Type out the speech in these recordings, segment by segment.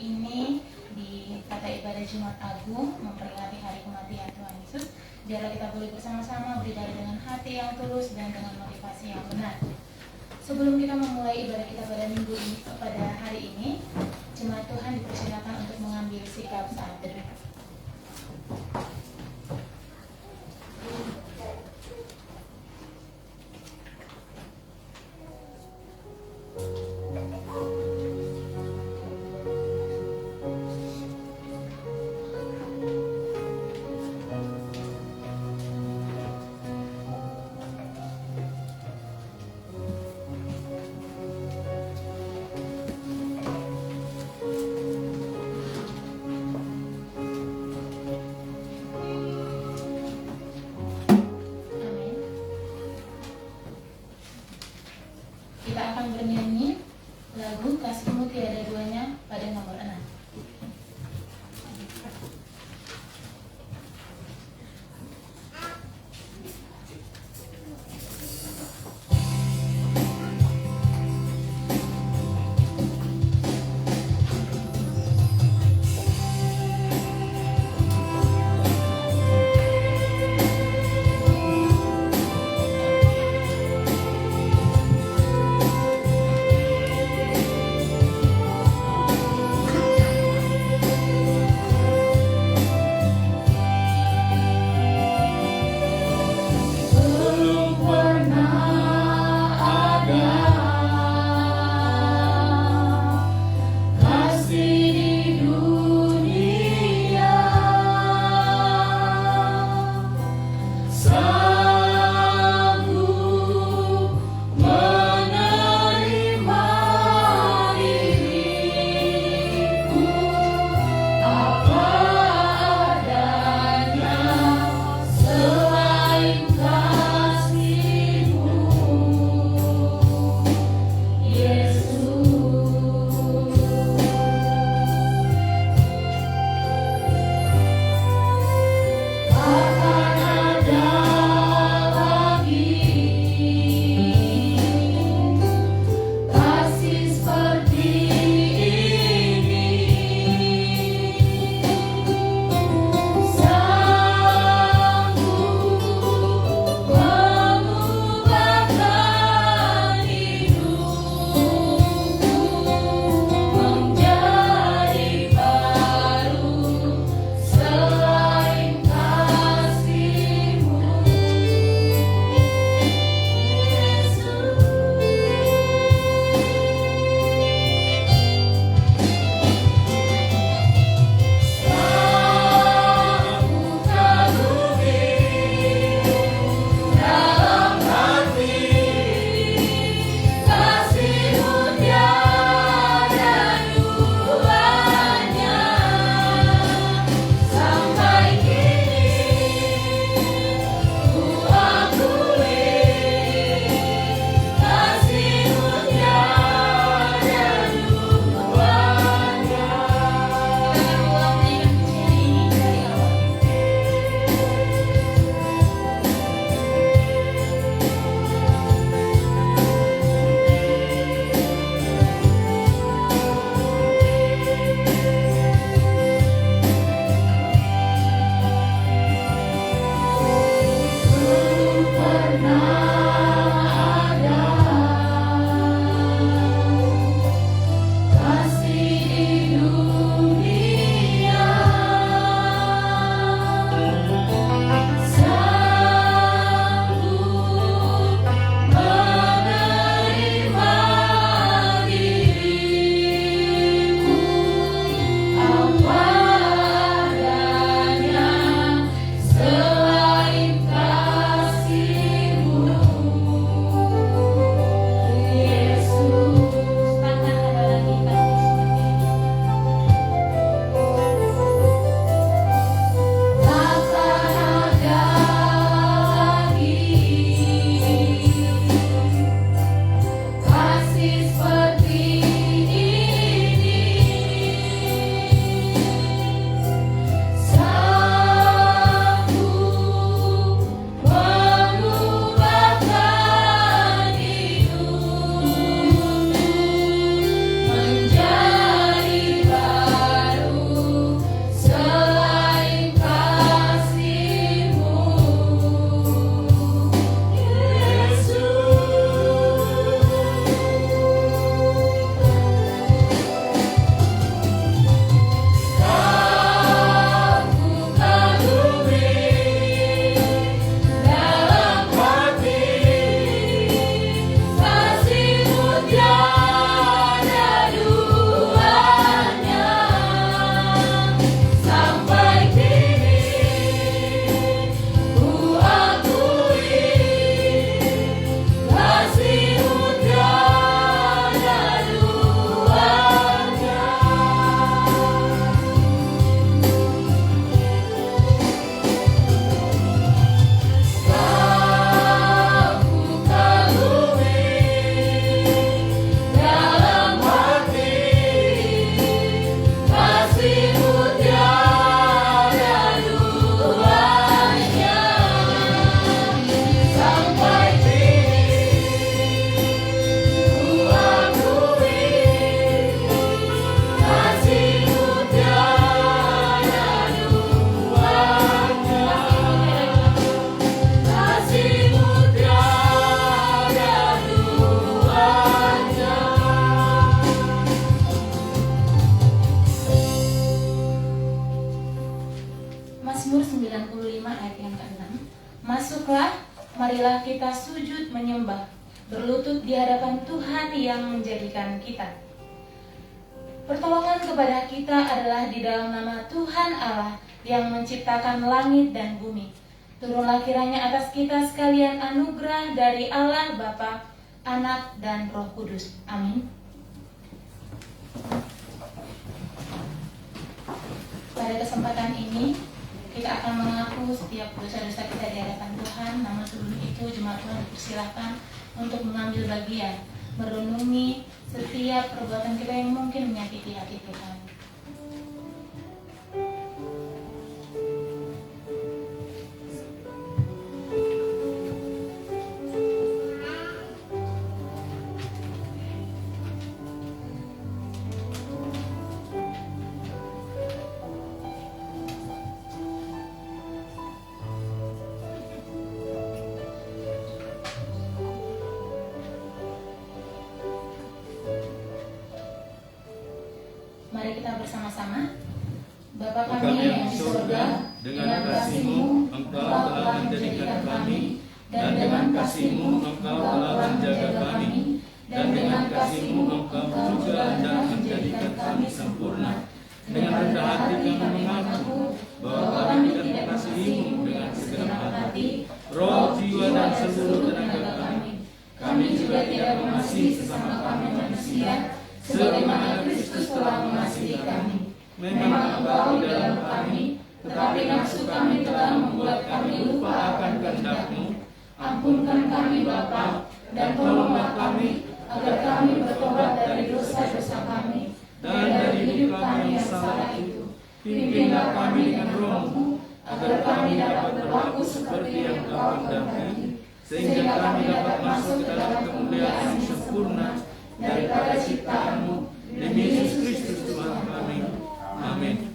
Ini di kata ibadah Jumat Agung memperingati hari kematian Tuhan Yesus. Biarlah kita boleh bersama-sama beribadah dengan hati yang tulus dan dengan motivasi yang benar. Sebelum kita memulai ibadah kita pada minggu ini, pada hari ini, jemaat Tuhan dipersilakan untuk mengambil sikap saat teduh. 95 ayat yang ke-6. Masuklah, marilah kita sujud menyembah, berlutut di hadapan Tuhan yang menjadikan kita. Pertolongan kepada kita adalah di dalam nama Tuhan Allah yang menciptakan langit dan bumi. Turunlah kiranya atas kita sekalian anugerah dari Allah Bapa, Anak, dan Roh Kudus. Amin. Pada kesempatan ini, kita akan mengaku setiap dosa-dosa kita di hadapan Tuhan. Namun sebelum itu, jemaat Tuhan dipersilahkan untuk mengambil bagian, merenungi setiap perbuatan kita yang mungkin menyakiti hati Tuhan. Mari kita bersama-sama. Bapa kami yang di surga, dengan kasih-Mu Engkau telah menjadikan kami, dan dengan kasih-Mu Engkau telah menjaga kami, dan dengan kasih-Mu Engkau juga hendak menjadikan kami sempurna. Dengan rendah hati kami mengaku bahwa kami tidak mengasihi-Mu dengan segenap hati, roh, jiwa, dan seluruh tenaga kami. Kami juga tidak mengasihi sesama kami manusia, sebagaimana Kristus telah mengasihi kami. Memang Engkau di dalam kami, tetapi nafsu kami telah membuat kami lupa akan kehendak-Mu. Ampunkan kami Bapa, dan tolonglah kami, agar kami bertobat dari dosa-dosa kami, dan dari hidup kami yang salah itu. Pimpinlah kami dengan Roh-Mu, agar kami dapat berlaku seperti yang Engkau kehendaki, sehingga kami dapat masuk ke dalam kemuliaan yang sempurna daripada ciptaan-Mu, demi Yesus Kristus Tuhan kami. Amin.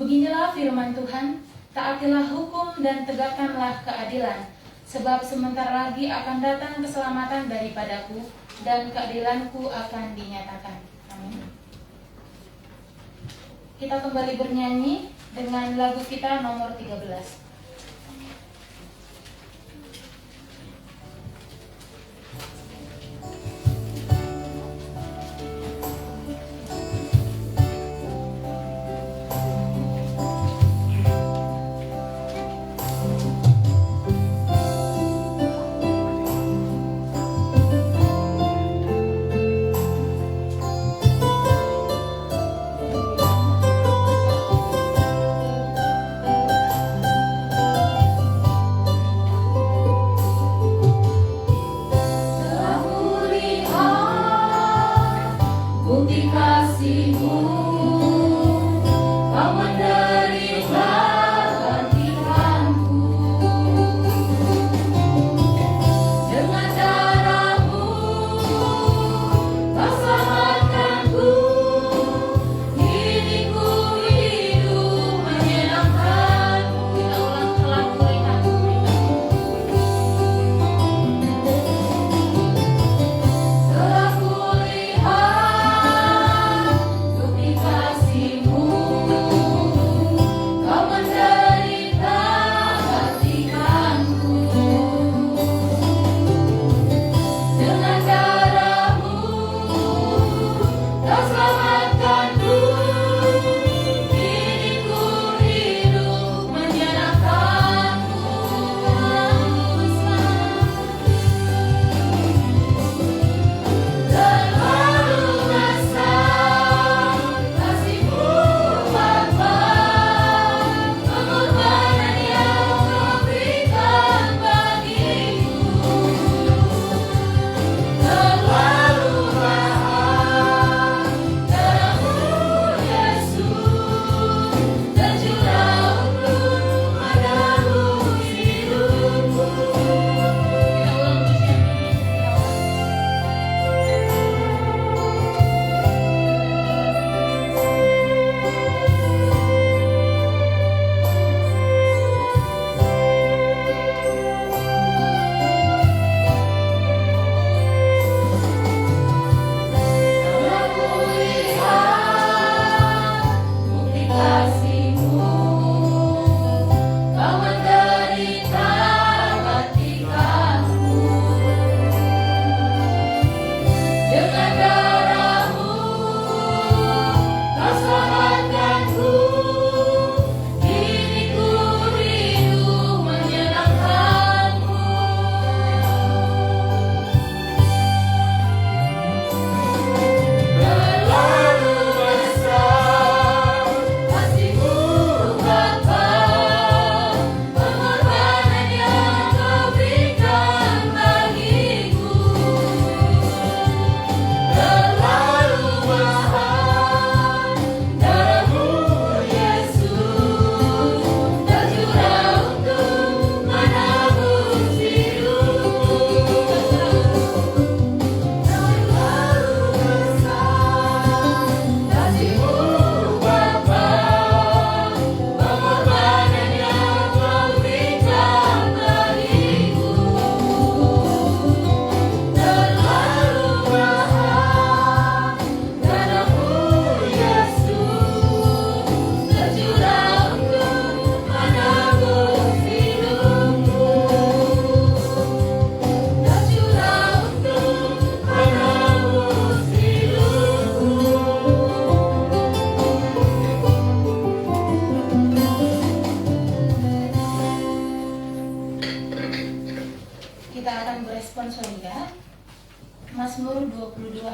Beginilah firman Tuhan, taatilah hukum dan tegakkanlah keadilan, sebab sebentar lagi akan datang keselamatan daripadaku, dan keadilanku akan dinyatakan. Amin. Kita kembali bernyanyi dengan lagu kita nomor 13. Ketika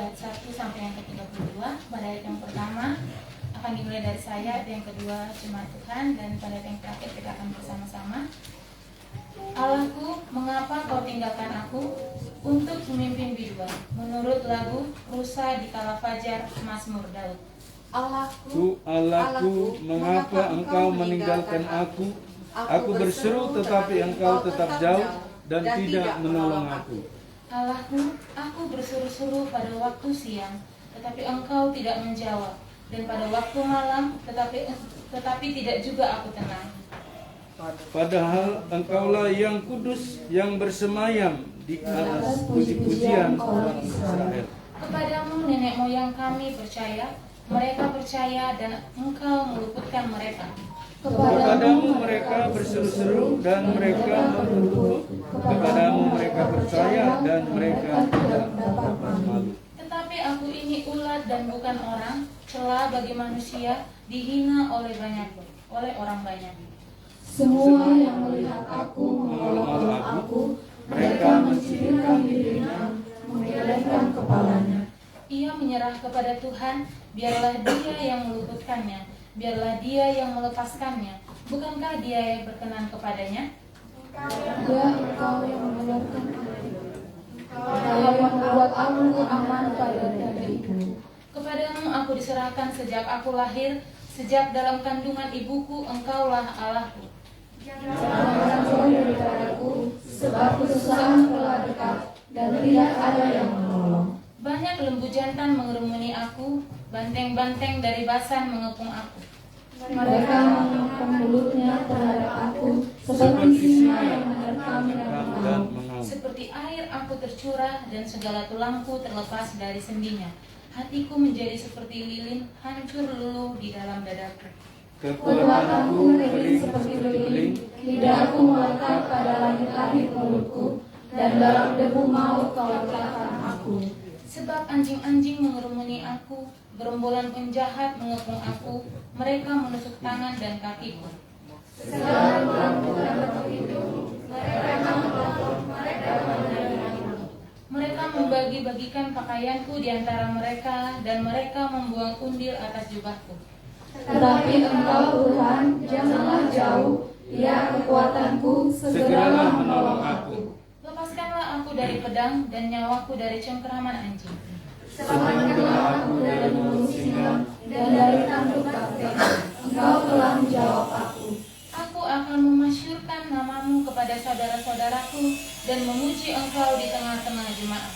ayat 1 sampai yang ke-32. Pada ayat yang pertama akan dimulai dari saya, ayat yang kedua jemaat Tuhan, dan pada ayat yang terakhir kita akan bersama-sama. Allahku, mengapa kau tinggalkan aku untuk memimpin biduan? Menurut lagu Rusa di Kala Fajar, Mazmur Daud. Allahku, mengapa engkau meninggalkan aku? Aku berseru tetapi engkau tetap jauh dan tidak menolong aku. Allahku, aku berseru-seru pada waktu siang, tetapi engkau tidak menjawab, dan pada waktu malam, tetapi tidak juga aku tenang. Padahal engkaulah yang kudus, yang bersemayam di atas puji-pujian orang Israel. Kepadamu nenek moyang kami percaya, mereka percaya dan engkau meluputkan mereka. Kepadamu mereka berseru-seru dan mereka berlutut. Kepadamu mereka percaya dan mereka tidak dapat malu. Tetapi aku ini ulat dan bukan orang, celah bagi manusia, dihina oleh orang banyak. Semua yang melihat aku mengolok-olok aku, mereka mencibirkan dirinya, menggelengkan kepalanya. Ia menyerah kepada Tuhan, biarlah Dia yang meluputkannya, biarlah Dia yang melepaskannya. Bukankah Dia yang berkenan kepadanya? Ya, engkau yang membenarkan aku. Engkau yang membuat aku aman pada diriku. Kepadamu aku diserahkan sejak aku lahir, sejak dalam kandungan ibuku, engkaulah Allahku. Jangan jauh daripadaku, sebab kesusahan telah dekat dan tidak ada yang menolong. Banyak lembu jantan mengerumuni aku, banteng-banteng dari Basan mengepung aku. Mereka mengangkat mulutnya terhadap aku, seperti singa yang menerkam dan mengamuk. Seperti air aku tercurah dan segala tulangku terlepas dari sendinya. Hatiku menjadi seperti lilin, hancur luluh di dalam dadaku. Kekuatanku kering seperti lilin, lidahku melekat pada langit-langit mulutku, dan dalam debu maut kau letakkan aku. Sebab anjing-anjing mengerumuni aku, gerombolan penjahat mengepung aku, mereka menusuk tangan dan kakiku. Segala tulangku dapat hidup, mereka memotong, mereka menyayangiku. Mereka membagi-bagikan pakaianku di antara mereka, dan mereka membuang undil atas jubahku. Tetapi engkau Tuhan, janganlah jauh, ya kekuatanku, segeralah menolong aku. Lepaskanlah aku dari pedang dan nyawaku dari cengkeraman anjing. Selamatkanlah aku dari mulut singa dan dari tanduk kapten. Engkau telah menjawab aku. Aku akan memasyurkan namamu kepada saudara-saudaraku dan memuji engkau di tengah-tengah jemaat.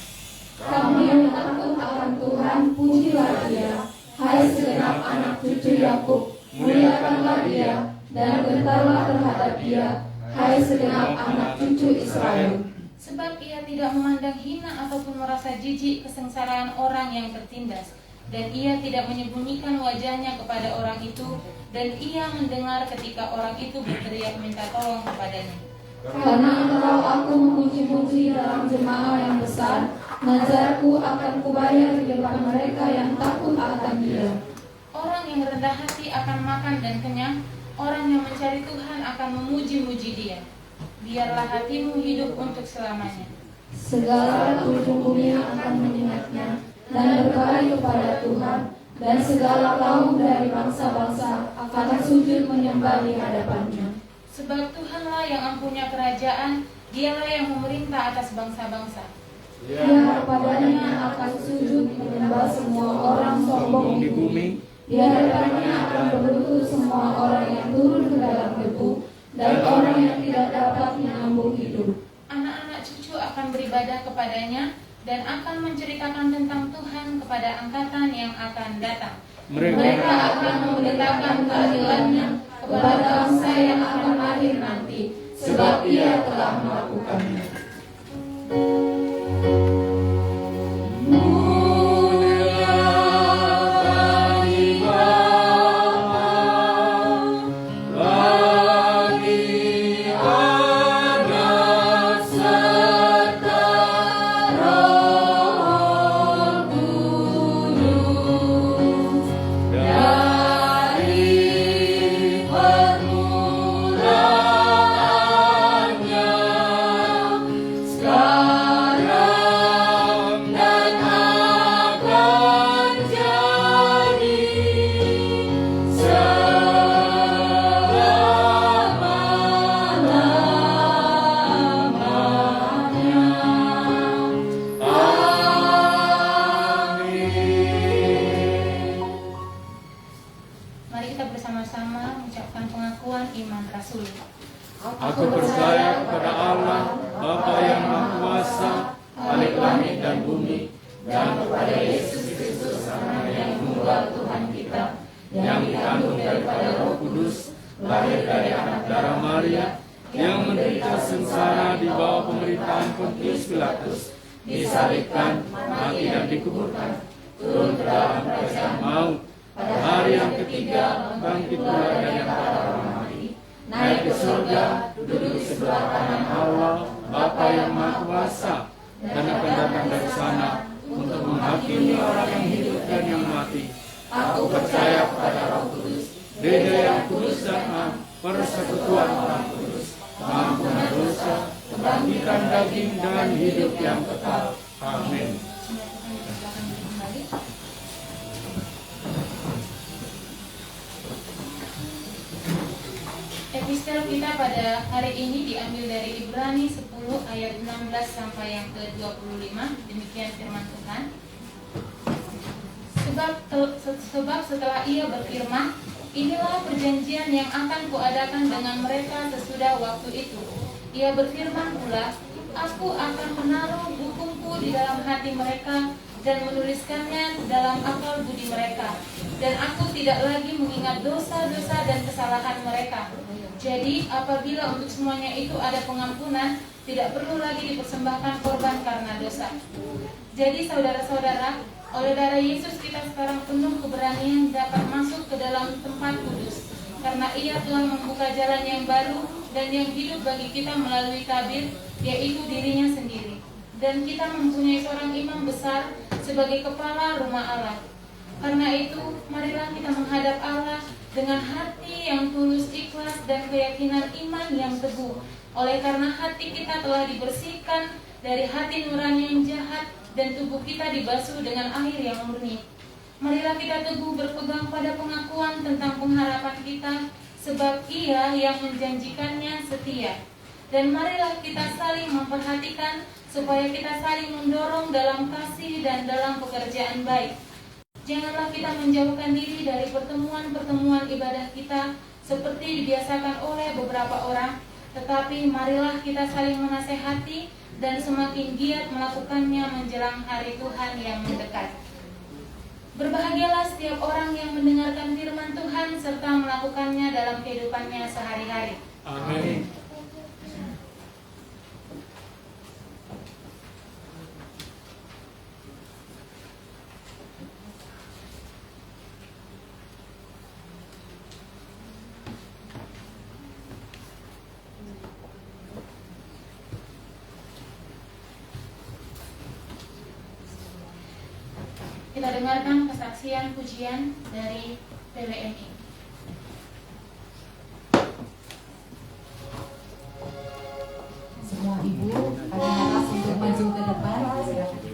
Kami yang takut akan Tuhan, pujilah Dia. Hai segenap anak cucu Yakub, muliakanlah Dia dan gentarlah terhadap Dia. Hai segenap anak cucu Israel. Sebab ia tidak memandang hina ataupun merasa jijik kesengsaraan orang yang tertindas, dan ia tidak menyembunyikan wajahnya kepada orang itu, dan ia mendengar ketika orang itu berteriak minta tolong kepadanya. Karena engkau aku memuji-muji dalam jemaah yang besar, nazarku akan kubayar di depan mereka yang takut akan Dia. Orang yang rendah hati akan makan dan kenyang, orang yang mencari Tuhan akan memuji-muji Dia. Biarlah hatimu hidup untuk selamanya. Segala ujung bumi akan mengingatnya dan berkali kepada Tuhan, dan segala kaum dari bangsa-bangsa akan sujud menyembah di hadapannya. Sebab Tuhanlah yang mempunyai kerajaan, Dialah yang memerintah atas bangsa-bangsa. Ya, padanya akan sujud menyembah semua orang sombong di bumi. Di hadapannya akan berlutut semua orang yang turun ke dalam debu, dan orang yang tidak dapat menyambung hidup. Anak-anak cucu akan beribadah kepadanya dan akan menceritakan tentang Tuhan kepada angkatan yang akan datang. Mereka akan memberitakan keadilannya kepada bangsa yang akan lahir nanti, sebab Ia telah melakukannya. Sekarang Aku percaya kepada Allah, Bapa yang Maha Kuasa, Khalik langit dan bumi, dan kepada Yesus Kristus, Anak yang tunggal Tuhan kita, yang dikandung daripada Roh Kudus, lahir dari anak darah Maria, yang menderita sengsara di bawah pemerintahan Pontius Pilatus, disalibkan, mati dan dikuburkan, turun ke dalam kerajaan maut, pada hari yang ketiga bangkit pula dari antara orang mati, naik ke surga, duduk di sebelah kanan Allah, Bapa yang Maha Kuasa, dan akan datang dari sana untuk menghakimi orang yang hidup dan yang mati. Aku percaya kepada Roh Kudus, Gereja yang kudus dan am, persekutuan orang kudus, pengampunan dosa, kebangkitan daging dan hidup yang kekal. Amin. Epistel kita pada hari ini diambil dari Ibrani 10 ayat 16 sampai yang ke-25. Demikian firman Tuhan. Sebab setelah ia berfirman, inilah perjanjian yang akan kuadakan dengan mereka sesudah waktu itu. Ia berfirman pula, aku akan menaruh hukumku di dalam hati mereka dan menuliskannya dalam akal budi mereka. Dan aku tidak lagi mengingat dosa-dosa dan kesalahan mereka. Jadi apabila untuk semuanya itu ada pengampunan, tidak perlu lagi dipersembahkan korban karena dosa. Jadi saudara-saudara, oleh darah Yesus kita sekarang penuh keberanian dapat masuk ke dalam tempat kudus, karena ia telah membuka jalan yang baru dan yang hidup bagi kita melalui tabir, yaitu dirinya sendiri. Dan kita mempunyai seorang imam besar sebagai kepala rumah Allah. Karena itu, marilah kita menghadap Allah dengan hati yang tulus, ikhlas, dan keyakinan iman yang teguh. Oleh karena hati kita telah dibersihkan dari hati nurani yang jahat, dan tubuh kita dibasuh dengan air yang murni. Marilah kita teguh berpegang pada pengakuan tentang pengharapan kita, sebab Ia yang menjanjikannya setia. Dan marilah kita saling memperhatikan, supaya kita saling mendorong dalam kasih dan dalam pekerjaan baik. Janganlah kita menjauhkan diri dari pertemuan-pertemuan ibadah kita, seperti dibiasakan oleh beberapa orang, tetapi marilah kita saling menasehati, dan semakin giat melakukannya menjelang hari Tuhan yang mendekat. Berbahagialah setiap orang yang mendengarkan firman Tuhan serta melakukannya dalam kehidupannya sehari-hari. Amin. Kita dengarkan kesaksian pujian dari PWNI. Semua ibu ada naras untuk maju ke depan. Silakan.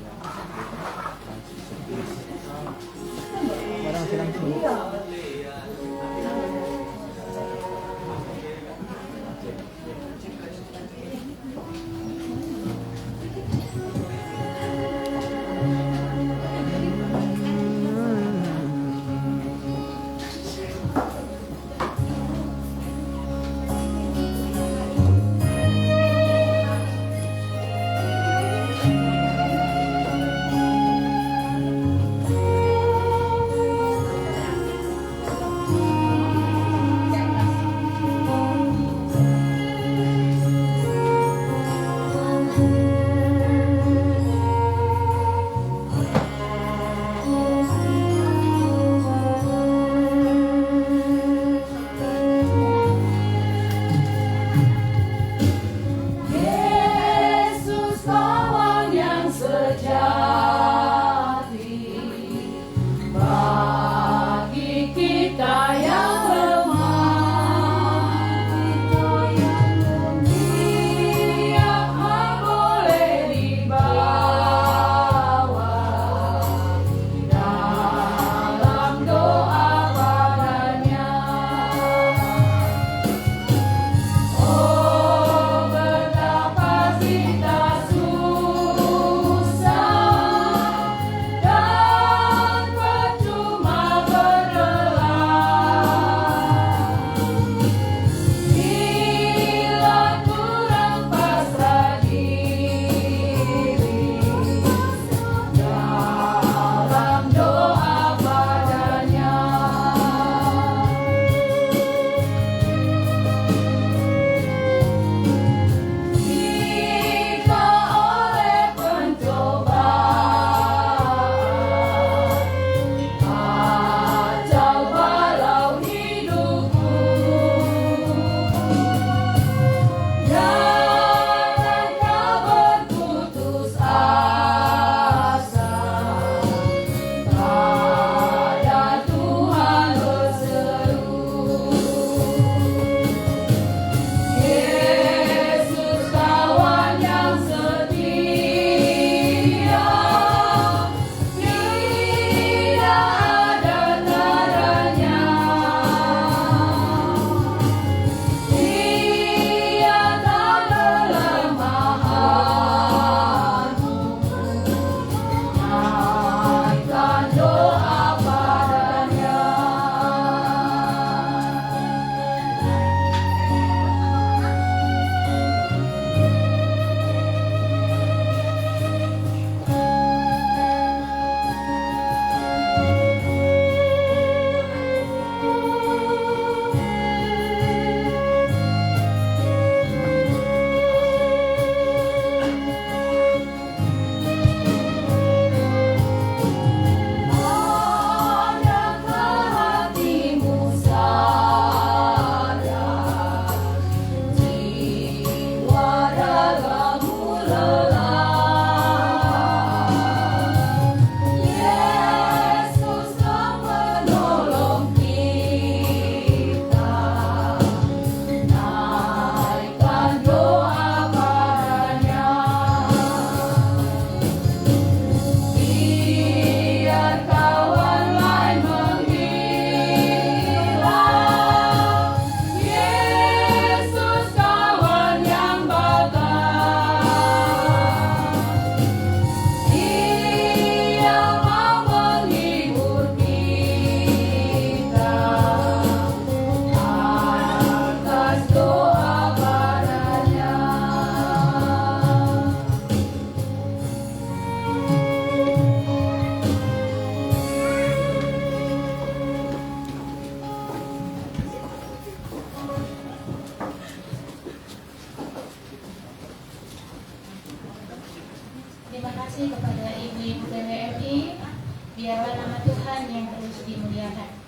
nama Tuhan yang terus dimuliakan.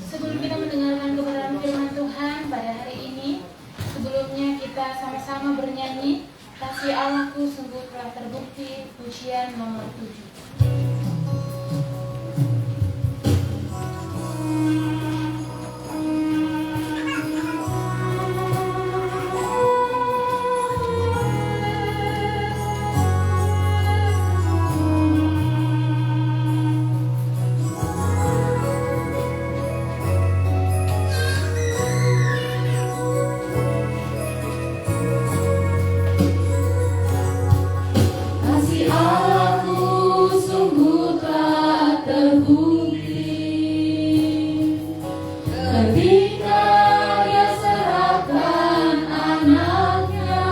Sebelum kita mendengarkan kebenaran firman Tuhan pada hari ini, sebelumnya kita sama-sama bernyanyi Kasih Allahku sungguh telah terbukti, pujian nomor 7. Kasih Allahku sungguh telah terbukti ketika Dia serahkan anaknya.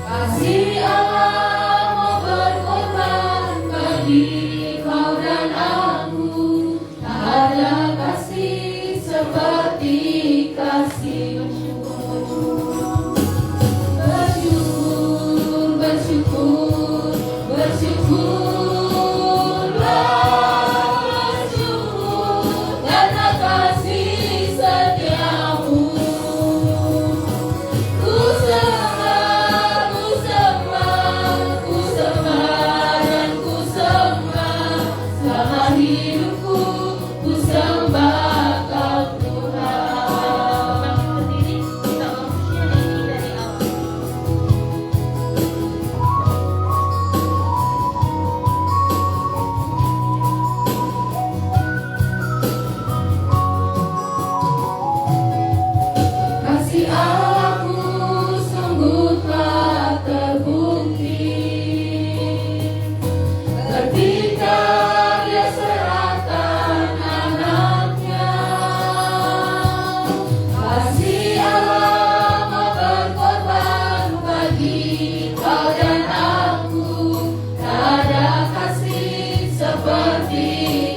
Kasih Allah mau berkorban bagi kau dan aku. Tak ada kasih seperti kasih-Mu. Bersyukur, bersyukurlah, bersyukur karena kasih setia-Mu. Ku sembah, ku sembah, ku sembah dan ku sembah. Selama hidupku ku sembah Kau Tuhan. Berdiri, kita pujian ini dari awal. Kasih Allahku sungguh telah terbukti ketika Dia serahkan anaknya. Kasih Allah mau berkorban bagi kau dan aku. Tak ada kasih seperti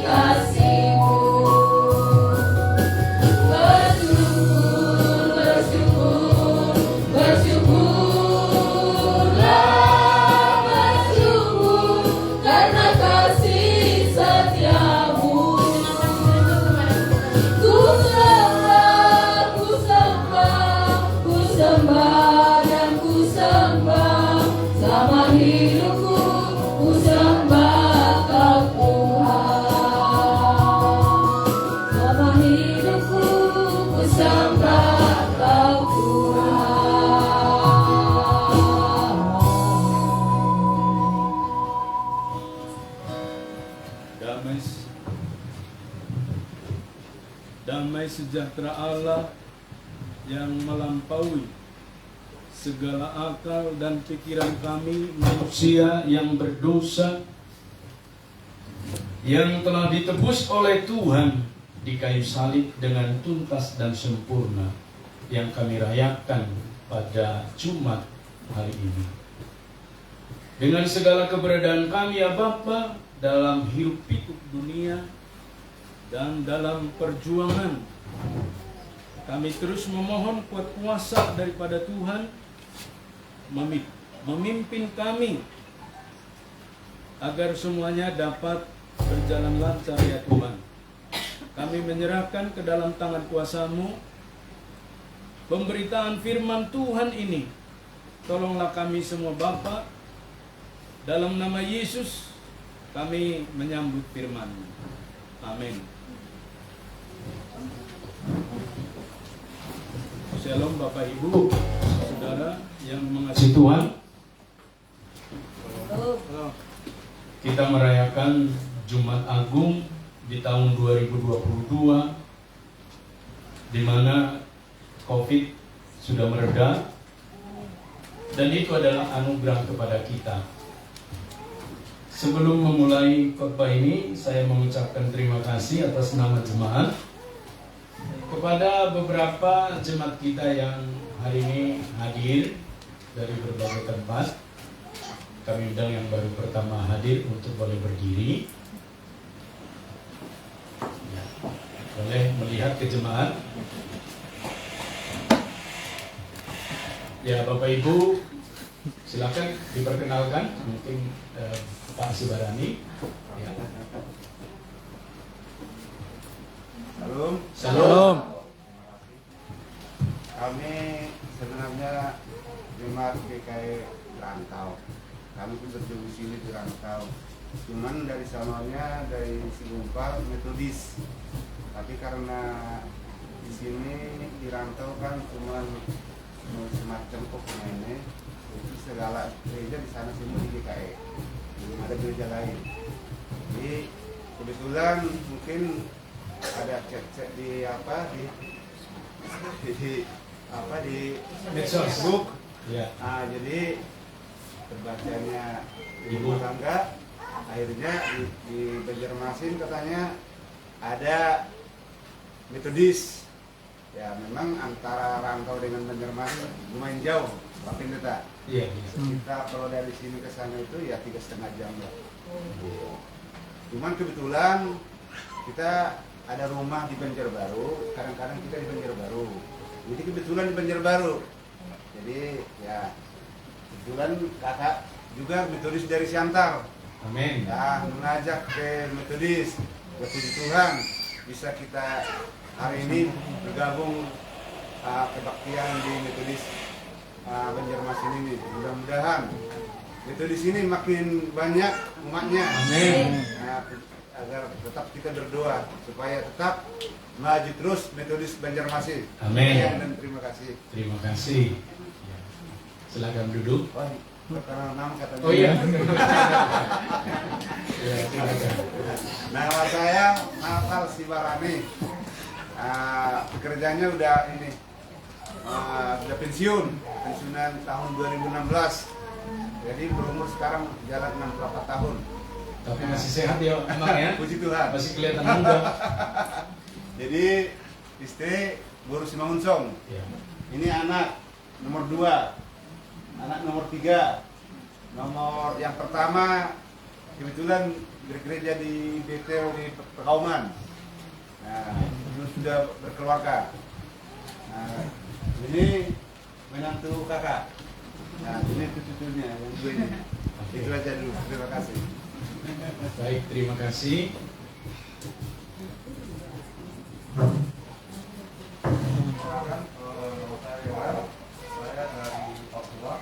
kasih-Mu. Bersyukur, bersyukur, bersyukurlah, bersyukur karena kasih setia-Mu. Ku sembah, ku sembah, ku sembah dan ku sembah. Selama hidupku ku sembah Kau Tuhan. Selama hidupku ku sembah Kau Tuhan. Damai sejahtera Allah yang melampaui segala akal dan pikiran kami manusia yang berdosa, yang telah ditebus oleh Tuhan di kayu salib dengan tuntas dan sempurna, yang kami rayakan pada Jumat hari ini. Dengan segala keberadaan kami ya Bapa dalam hirup pikuk dunia dan dalam perjuangan, kami terus memohon kuat kuasa daripada Tuhan memimpin kami agar semuanya dapat berjalan lancar ya Tuhan. Kami menyerahkan ke dalam tangan kuasa-Mu pemberitaan firman Tuhan ini. Tolonglah kami semua Bapa, dalam nama Yesus kami menyambut firman-Mu. Amin. Shalom Bapak Ibu, Saudara yang mengasihi Tuhan. Kita merayakan Jumat Agung di tahun 2022, di mana COVID sudah mereda, dan itu adalah anugerah kepada kita. Sebelum memulai khotbah ini, saya mengucapkan terima kasih atas nama jemaat kepada beberapa jemaat kita yang hari ini hadir dari berbagai tempat. Kami undang yang baru pertama hadir untuk boleh berdiri. Ya, boleh melihat ke jemaat. Ya, Bapak Ibu, silakan diperkenalkan. Mungkin Pak Sibarani Ya. Salam. Salam. Kami sebenarnya jemaat GKI Rantau. Kami pun berjumpa di sini di Rantau. Cuman dari sananya dari Sigumpal Metodis. Tapi karena di sini di Rantau kan cuma semacam pemainnya, itu segala gereja di sana semua di GKI. Belum ada gereja lain. Jadi kebetulan mungkin ada cek-cek di Medsos. Facebook. Ya. Nah, jadi terbacanya ibu tangga, akhirnya di Banjarmasin katanya ada Metodis. Ya memang antara Rantau dengan Banjarmasin lumayan jauh, tapi kita Iya. kita kalau dari sini ke sana itu ya 3,5 jam lah. Cuman kebetulan kita ada rumah di Banjarbaru, kadang-kadang kita di Banjarbaru. Jadi kebetulan di Banjarbaru. Jadi ya kebetulan kakak juga Metodis dari Siantar. Amin. Ya mengajak ke Metodis. Ya puji Tuhan bisa kita hari ini bergabung kebaktian di Metodis Banjarmasin ini. Mudah-mudahan Metodis ini makin banyak umatnya. Amin. Nah, agar tetap kita berdoa supaya tetap maju terus Metodis Banjarmasin. Amin. Dan terima kasih. Terima kasih. Ya. Silakan duduk. Wah, perkenalan nama katanya. Oh iya. Ya, silakan. Nama saya Natal Sibarani. Pekerjaannya udah ini, udah pensiunan tahun 2016. Jadi berumur sekarang jalan 64 tahun. Tapi masih sehat ya, emang ya? Puji Tuhan. Masih kelihatan muda. Jadi istri Boru Simangunsong. Ya. Ini anak nomor 2, anak nomor 3. Nomor yang pertama kebetulan bergereja di Betel di Pekauman. Nah, sudah berkeluarga. Nah, ini menantu kakak. Nah, ini cucunya yang dua ini. Itu aja dulu. Terima kasih. Baik, terima kasih. Saya dari Papua,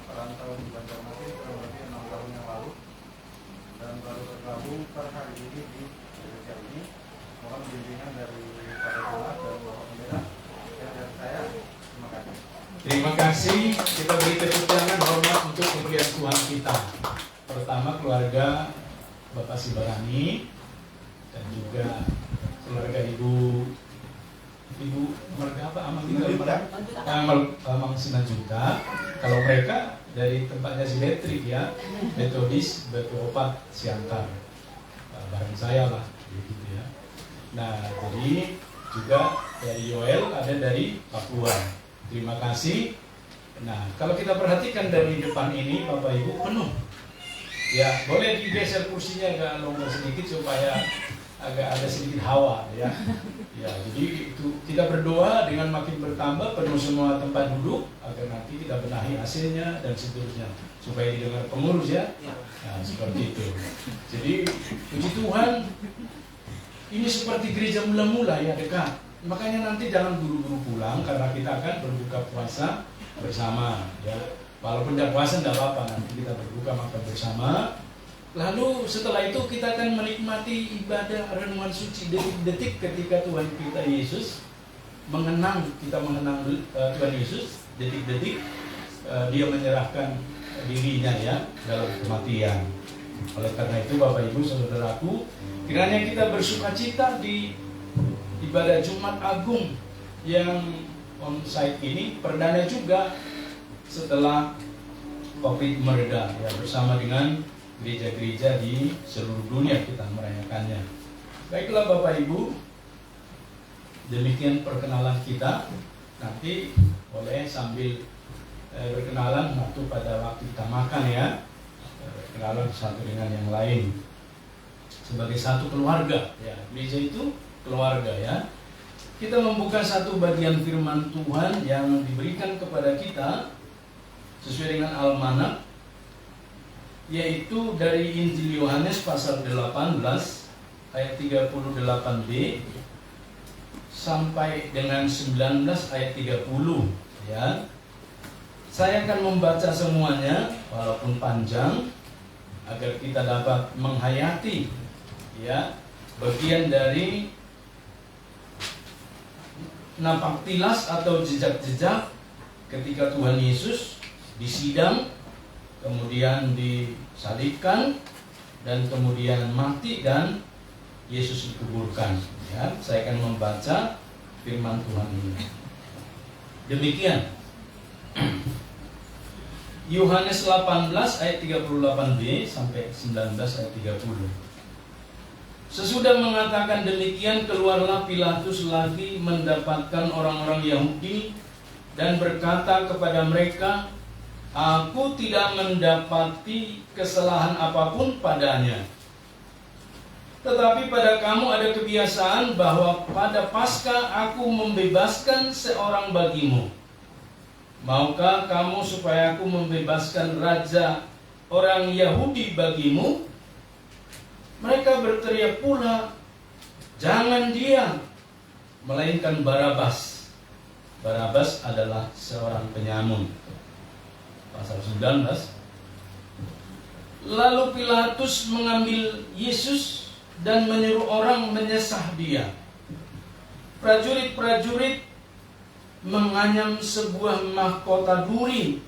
perantau di Banjarmasin kurang lebih 6 tahun yang lalu, dan baru bergabung per hari ini di gereja ini. Mohon bimbingan dari para jemaat dan Bapak Pendeta. Dari saya, terima kasih. Terima kasih. Kita beri tepuk tangan hormat untuk pemberian Tuhan kita. Pertama keluarga Bapak Sibarani dan juga keluarga Ibu mereka apa Amang juga Amang Simanjuntak. Kalau mereka dari tempatnya si Betrik ya, Metodis Betuopat Siantar. Bareng saya lah gitu ya. Nah, jadi juga dari Yoel ada dari Papua. Terima kasih. Nah, kalau kita perhatikan dari depan ini Bapak Ibu penuh. Ya, boleh digeser kursinya agak longgar sedikit supaya agak ada sedikit hawa ya. Ya, jadi itu kita berdoa dengan makin bertambah penuh semua tempat duduk agar nanti kita benahi hasilnya dan seterusnya supaya didengar pengurus ya. Nah, seperti itu. Jadi puji Tuhan ini seperti gereja mula-mula ya dekat. Makanya nanti jangan buru-buru pulang karena kita akan berbuka puasa bersama ya. Walaupun tidak puasa tidak apa-apa, nanti kita berbuka makan bersama. Lalu setelah itu kita akan menikmati ibadah renungan suci detik-detik ketika Tuhan kita Yesus kita mengenang Tuhan Yesus detik-detik dia menyerahkan dirinya ya dalam kematian. Oleh karena itu Bapak Ibu Saudaraku, kiranya kita bersukacita di ibadah Jumat Agung yang on-site ini perdana juga setelah Covid mereda ya, bersama dengan gereja-gereja di seluruh dunia kita merayakannya. Baiklah Bapak Ibu, demikian perkenalan kita. Nanti boleh sambil berkenalan pada waktu kita makan ya, berkenalan satu dengan yang lain sebagai satu keluarga ya. Gereja itu keluarga ya. Kita membuka satu bagian firman Tuhan yang diberikan kepada kita sesuai dengan Almanak yaitu dari Injil Yohanes pasal 18 ayat 38b sampai dengan 19 ayat 30 ya. Saya akan membaca semuanya walaupun panjang agar kita dapat menghayati ya bagian dari napak tilas atau jejak-jejak ketika Tuhan Yesus disidang, kemudian disalibkan, dan kemudian mati dan Yesus dikuburkan. Ya, saya akan membaca firman Tuhan ini. Demikian. Yohanes 18 ayat 38b sampai 19 ayat 30. Sesudah mengatakan demikian, keluarlah Pilatus lagi mendapatkan orang-orang Yahudi dan berkata kepada mereka, "Aku tidak mendapati kesalahan apapun padanya. Tetapi pada kamu ada kebiasaan bahwa pada Paskah aku membebaskan seorang bagimu. Maukah kamu supaya aku membebaskan raja orang Yahudi bagimu?" Mereka berteriak pula, "Jangan dia, melainkan Barabas." Barabas adalah seorang penyamun. Pasal 19. Lalu Pilatus mengambil Yesus dan menyuruh orang menyesah dia. Prajurit-prajurit menganyam sebuah mahkota duri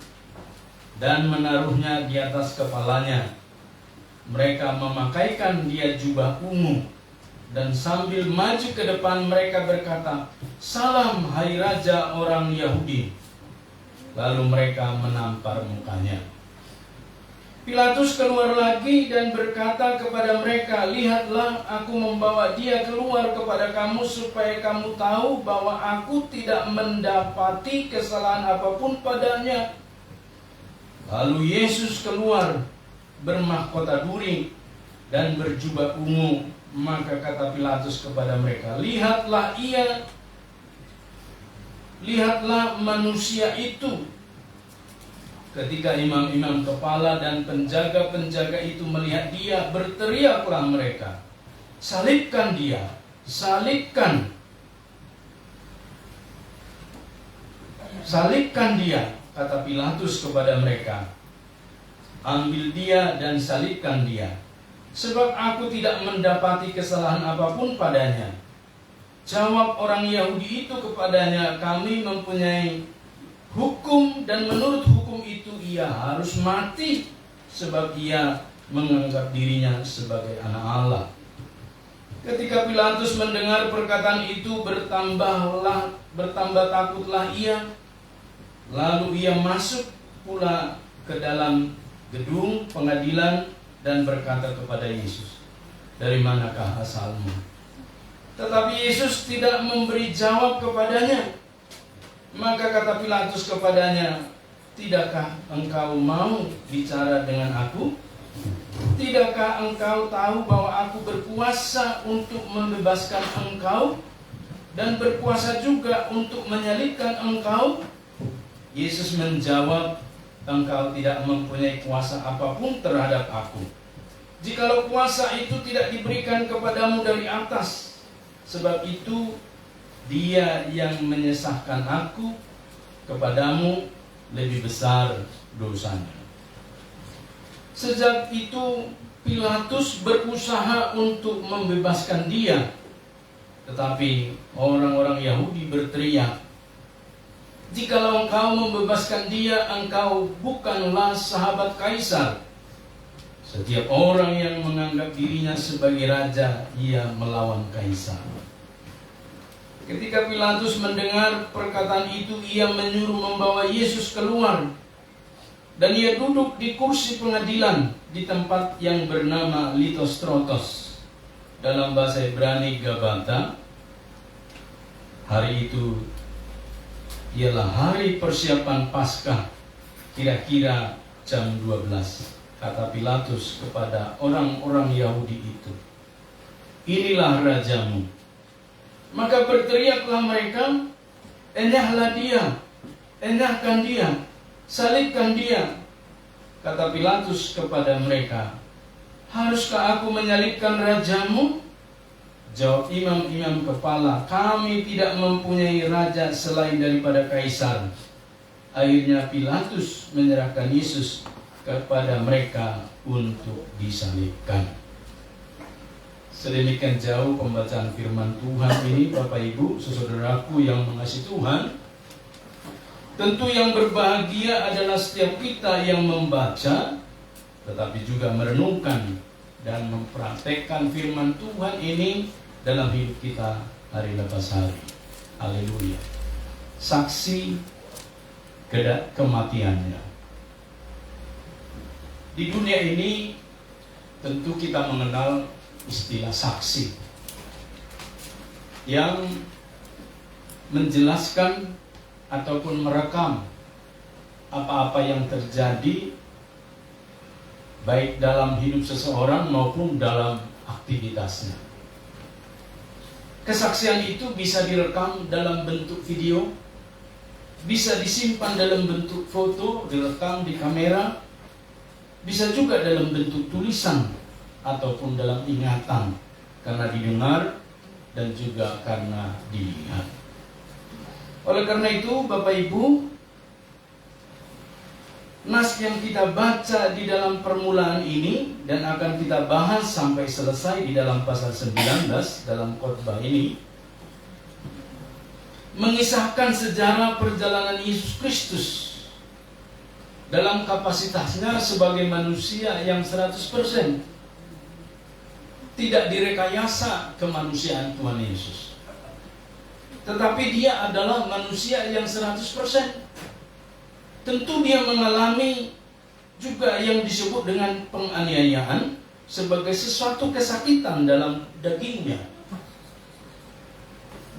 dan menaruhnya di atas kepalanya. Mereka memakaikan dia jubah ungu, dan sambil maju ke depan mereka berkata, "Salam hai Raja orang Yahudi." Lalu mereka menampar mukanya. Pilatus keluar lagi dan berkata kepada mereka, "Lihatlah, aku membawa dia keluar kepada kamu supaya kamu tahu bahwa aku tidak mendapati kesalahan apapun padanya." Lalu Yesus keluar bermahkota duri dan berjubah ungu. Maka kata Pilatus kepada mereka, "Lihatlah ia, lihatlah manusia itu." Ketika imam-imam kepala dan penjaga-penjaga itu melihat dia, berteriaklah mereka, "Salibkan dia, salibkan, salibkan dia," kata Pilatus kepada mereka. "Ambil dia dan salibkan dia, sebab aku tidak mendapati kesalahan apapun padanya." Jawab orang Yahudi itu kepadanya, "Kami mempunyai hukum dan menurut hukum itu ia harus mati, sebab ia menganggap dirinya sebagai anak Allah." Ketika Pilatus mendengar perkataan itu, bertambah takutlah ia. Lalu ia masuk pula ke dalam gedung pengadilan dan berkata kepada Yesus, "Dari manakah asalmu?" Tetapi Yesus tidak memberi jawab kepadanya. Maka kata Pilatus kepadanya, "Tidakkah engkau mau bicara dengan aku? Tidakkah engkau tahu bahwa aku berkuasa untuk membebaskan engkau dan berkuasa juga untuk menyalibkan engkau?" Yesus menjawab, "Engkau tidak mempunyai kuasa apapun terhadap aku, jikalau kuasa itu tidak diberikan kepadamu dari atas. Sebab itu dia yang menyesahkan aku kepadamu lebih besar dosanya." Sejak itu Pilatus berusaha untuk membebaskan dia, tetapi orang-orang Yahudi berteriak, "Jikalau engkau membebaskan dia, engkau bukanlah sahabat Kaisar. Setiap orang yang menganggap dirinya sebagai raja, ia melawan Kaisar." Ketika Pilatus mendengar perkataan itu, ia menyuruh membawa Yesus keluar, dan ia duduk di kursi pengadilan di tempat yang bernama Litostrotos, dalam bahasa Ibrani Gabata. Hari itu ialah hari persiapan Paskah, kira-kira jam 12. Kata Pilatus kepada orang-orang Yahudi itu, "Inilah rajamu." Maka berteriaklah mereka, "Enyahlah dia, enyahkan dia, salibkan dia." Kata Pilatus kepada mereka, "Haruskah aku menyalibkan rajamu?" Jawab imam-imam kepala, "Kami tidak mempunyai raja selain daripada Kaisar." Akhirnya Pilatus menyerahkan Yesus kepada mereka untuk disalibkan. Sedemikian jauh pembacaan firman Tuhan ini, Bapak Ibu, saudaraku yang mengasihi Tuhan. Tentu yang berbahagia adalah setiap kita yang membaca, tetapi juga merenungkan dan mempraktekkan firman Tuhan ini dalam hidup kita hari lepas hari. Haleluya. Saksi kematiannya. Di dunia ini tentu kita mengenal istilah saksi yang menjelaskan ataupun merekam apa-apa yang terjadi baik dalam hidup seseorang maupun dalam aktivitasnya. Kesaksian itu bisa direkam dalam bentuk video, bisa disimpan dalam bentuk foto, direkam di kamera, bisa juga dalam bentuk tulisan ataupun dalam ingatan karena didengar dan juga karena dilihat. Oleh karena itu, Bapak Ibu, nas yang kita baca di dalam permulaan ini dan akan kita bahas sampai selesai di dalam pasal 19 dalam khotbah ini mengisahkan sejarah perjalanan Yesus Kristus dalam kapasitasnya sebagai manusia yang 100%, tidak direkayasa kemanusiaan Tuhan Yesus, tetapi dia adalah manusia yang 100%. Tentu dia mengalami juga yang disebut dengan penganiayaan sebagai sesuatu kesakitan dalam dagingnya.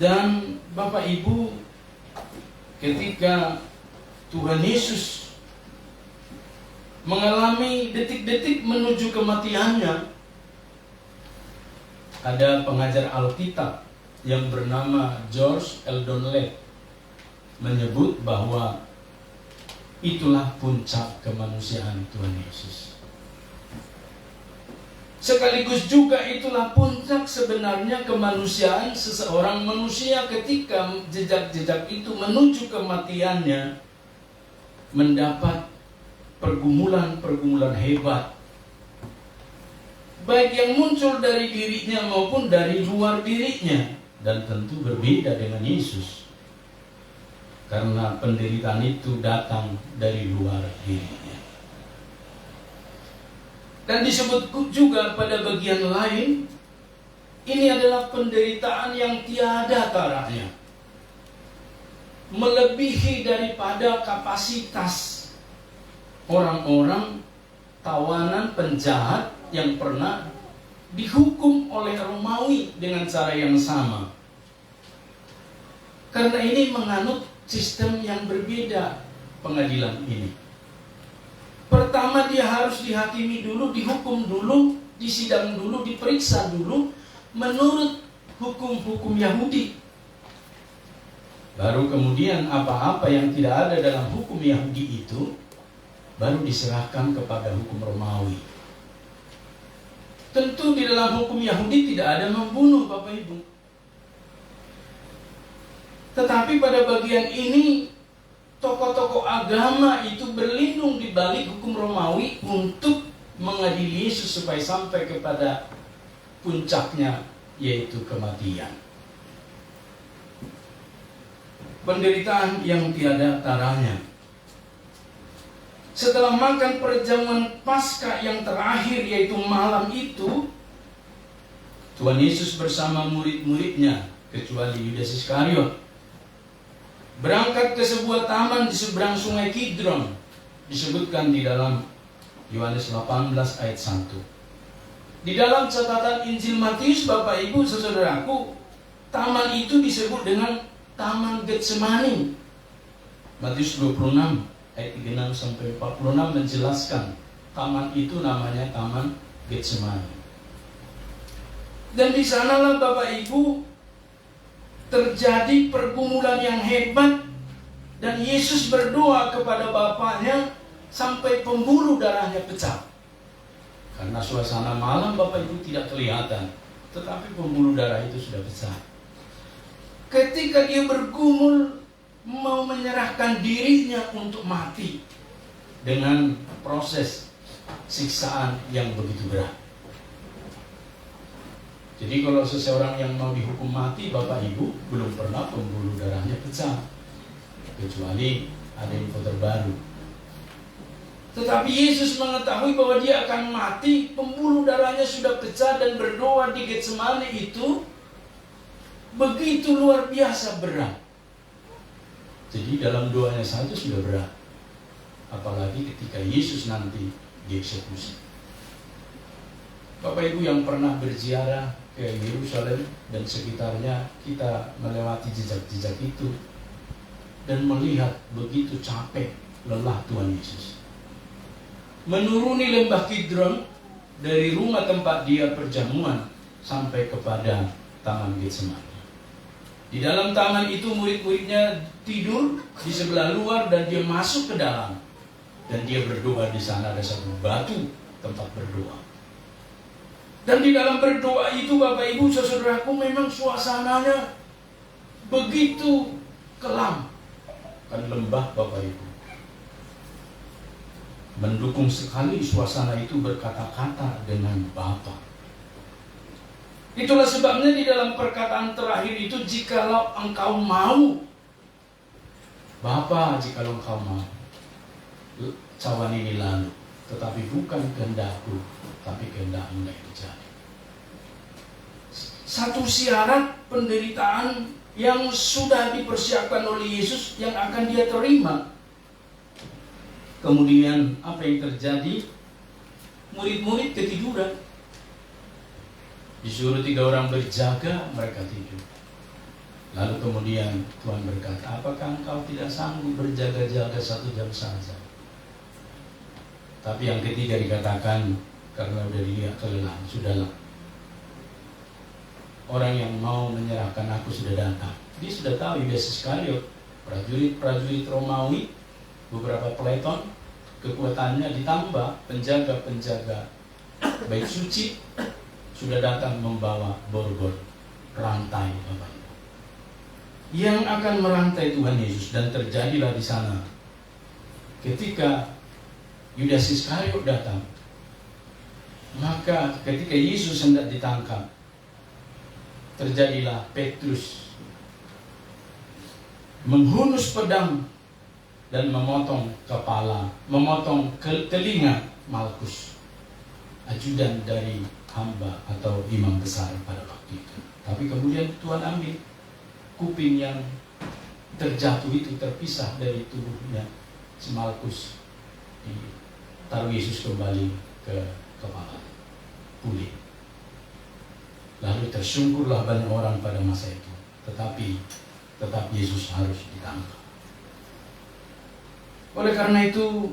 Dan Bapak Ibu, ketika Tuhan Yesus mengalami detik-detik menuju kematiannya, ada pengajar Alkitab yang bernama George Eldon Ladd menyebut bahwa itulah puncak kemanusiaan Tuhan Yesus. Sekaligus juga itulah puncak sebenarnya kemanusiaan seseorang manusia ketika jejak-jejak itu menuju kematiannya mendapat pergumulan-pergumulan hebat, baik yang muncul dari dirinya maupun dari luar dirinya, dan tentu berbeda dengan Yesus karena penderitaan itu datang dari luar dirinya. Dan disebut juga pada bagian lain, ini adalah penderitaan yang tiada taranya, melebihi daripada kapasitas orang-orang tawanan penjahat yang pernah dihukum oleh Romawi dengan cara yang sama. Karena ini menganut sistem yang berbeda pengadilan ini. Pertama dia harus dihakimi dulu, dihukum dulu, disidang dulu, diperiksa dulu menurut hukum-hukum Yahudi. Baru kemudian apa-apa yang tidak ada dalam hukum Yahudi itu baru diserahkan kepada hukum Romawi. Tentu di dalam hukum Yahudi tidak ada membunuh, Bapak Ibu. Tetapi pada bagian ini tokoh-tokoh agama itu berlindung di balik hukum Romawi untuk mengadili Yesus supaya sampai kepada puncaknya, yaitu kematian. Penderitaan yang tiada taranya. Setelah makan perjamuan Paskah yang terakhir, yaitu malam itu, Tuhan Yesus bersama murid-muridnya, kecuali Yudas Iskariot, berangkat ke sebuah taman di seberang sungai Kidron, disebutkan di dalam Yohanes 18 ayat 1. Di dalam catatan Injil Matius, Bapak Ibu saudaraku, taman itu disebut dengan Taman Getsemani. Matius 26 ayat 36 sampai 46 menjelaskan taman itu namanya Taman Getsemani. Dan di sanalah Bapak Ibu terjadi pergumulan yang hebat, dan Yesus berdoa kepada Bapaknya sampai pembuluh darahnya pecah. Karena suasana malam Bapak Ibu tidak kelihatan, tetapi pembuluh darah itu sudah pecah. Ketika dia bergumul mau menyerahkan dirinya untuk mati dengan proses siksaan yang begitu berat. Jadi kalau seseorang yang mau dihukum mati, Bapak Ibu, belum pernah pembuluh darahnya pecah, kecuali ada info terbaru. Tetapi Yesus mengetahui bahwa dia akan mati, pembuluh darahnya sudah pecah, dan berdoa di Getsemani itu begitu luar biasa berat. Jadi dalam doanya saja sudah berat, apalagi ketika Yesus nanti dieksekusi. Bapak Ibu yang pernah berziarah ke Yerusalem dan sekitarnya, kita melewati jejak-jejak itu dan melihat begitu capek, lelah Tuhan Yesus menuruni lembah Kidron dari rumah tempat dia perjamuan sampai kepada Taman Getsemani. Di dalam taman itu murid-muridnya tidur di sebelah luar dan dia masuk ke dalam, dan dia berdoa. Di sana ada satu batu tempat berdoa. Dan di dalam berdoa itu, Bapak Ibu saudaraku, memang suasananya begitu kelam. Kan lembah Bapak Ibu, mendukung sekali suasana itu berkata-kata dengan Bapa. Itulah sebabnya di dalam perkataan terakhir itu, jikalau engkau mau, Bapa, jikalau engkau mau, cawan ini lalu, tetapi bukan kehendakku, tapi kehendakmu yang terjadi. Satu syarat penderitaan yang sudah dipersiapkan oleh Yesus yang akan dia terima. Kemudian apa yang terjadi? Murid-murid ketiduran. Disuruh 3 orang berjaga, mereka tidur. Lalu kemudian Tuhan berkata, apakah engkau tidak sanggup berjaga-jaga 1 jam saja? Tapi yang ketiga dikatakan, karena sudah dilihat kelelahan, sudahlah. Orang yang mau menyerahkan aku sudah datang. Dia sudah tahu Yudas Iskariot, prajurit Romawi, beberapa peleton, kekuatannya ditambah penjaga-penjaga bait suci sudah datang membawa borgol, rantai Bapak Ibu, yang akan merantai Tuhan Yesus. Dan terjadilah di sana ketika Yudas Iskariot datang, maka ketika Yesus hendak ditangkap, terjadilah Petrus menghunus pedang dan memotong kepala, memotong telinga Malkus, ajudan dari hamba atau imam besar pada waktu itu. Tapi kemudian Tuhan ambil kuping yang terjatuh itu, terpisah dari tubuhnya si Malkus, ditaruh Yesus kembali ke kepala, pulih. Lalu tersungkurlah banyak orang pada masa itu, tetapi tetap Yesus harus ditangkap. Oleh karena itu,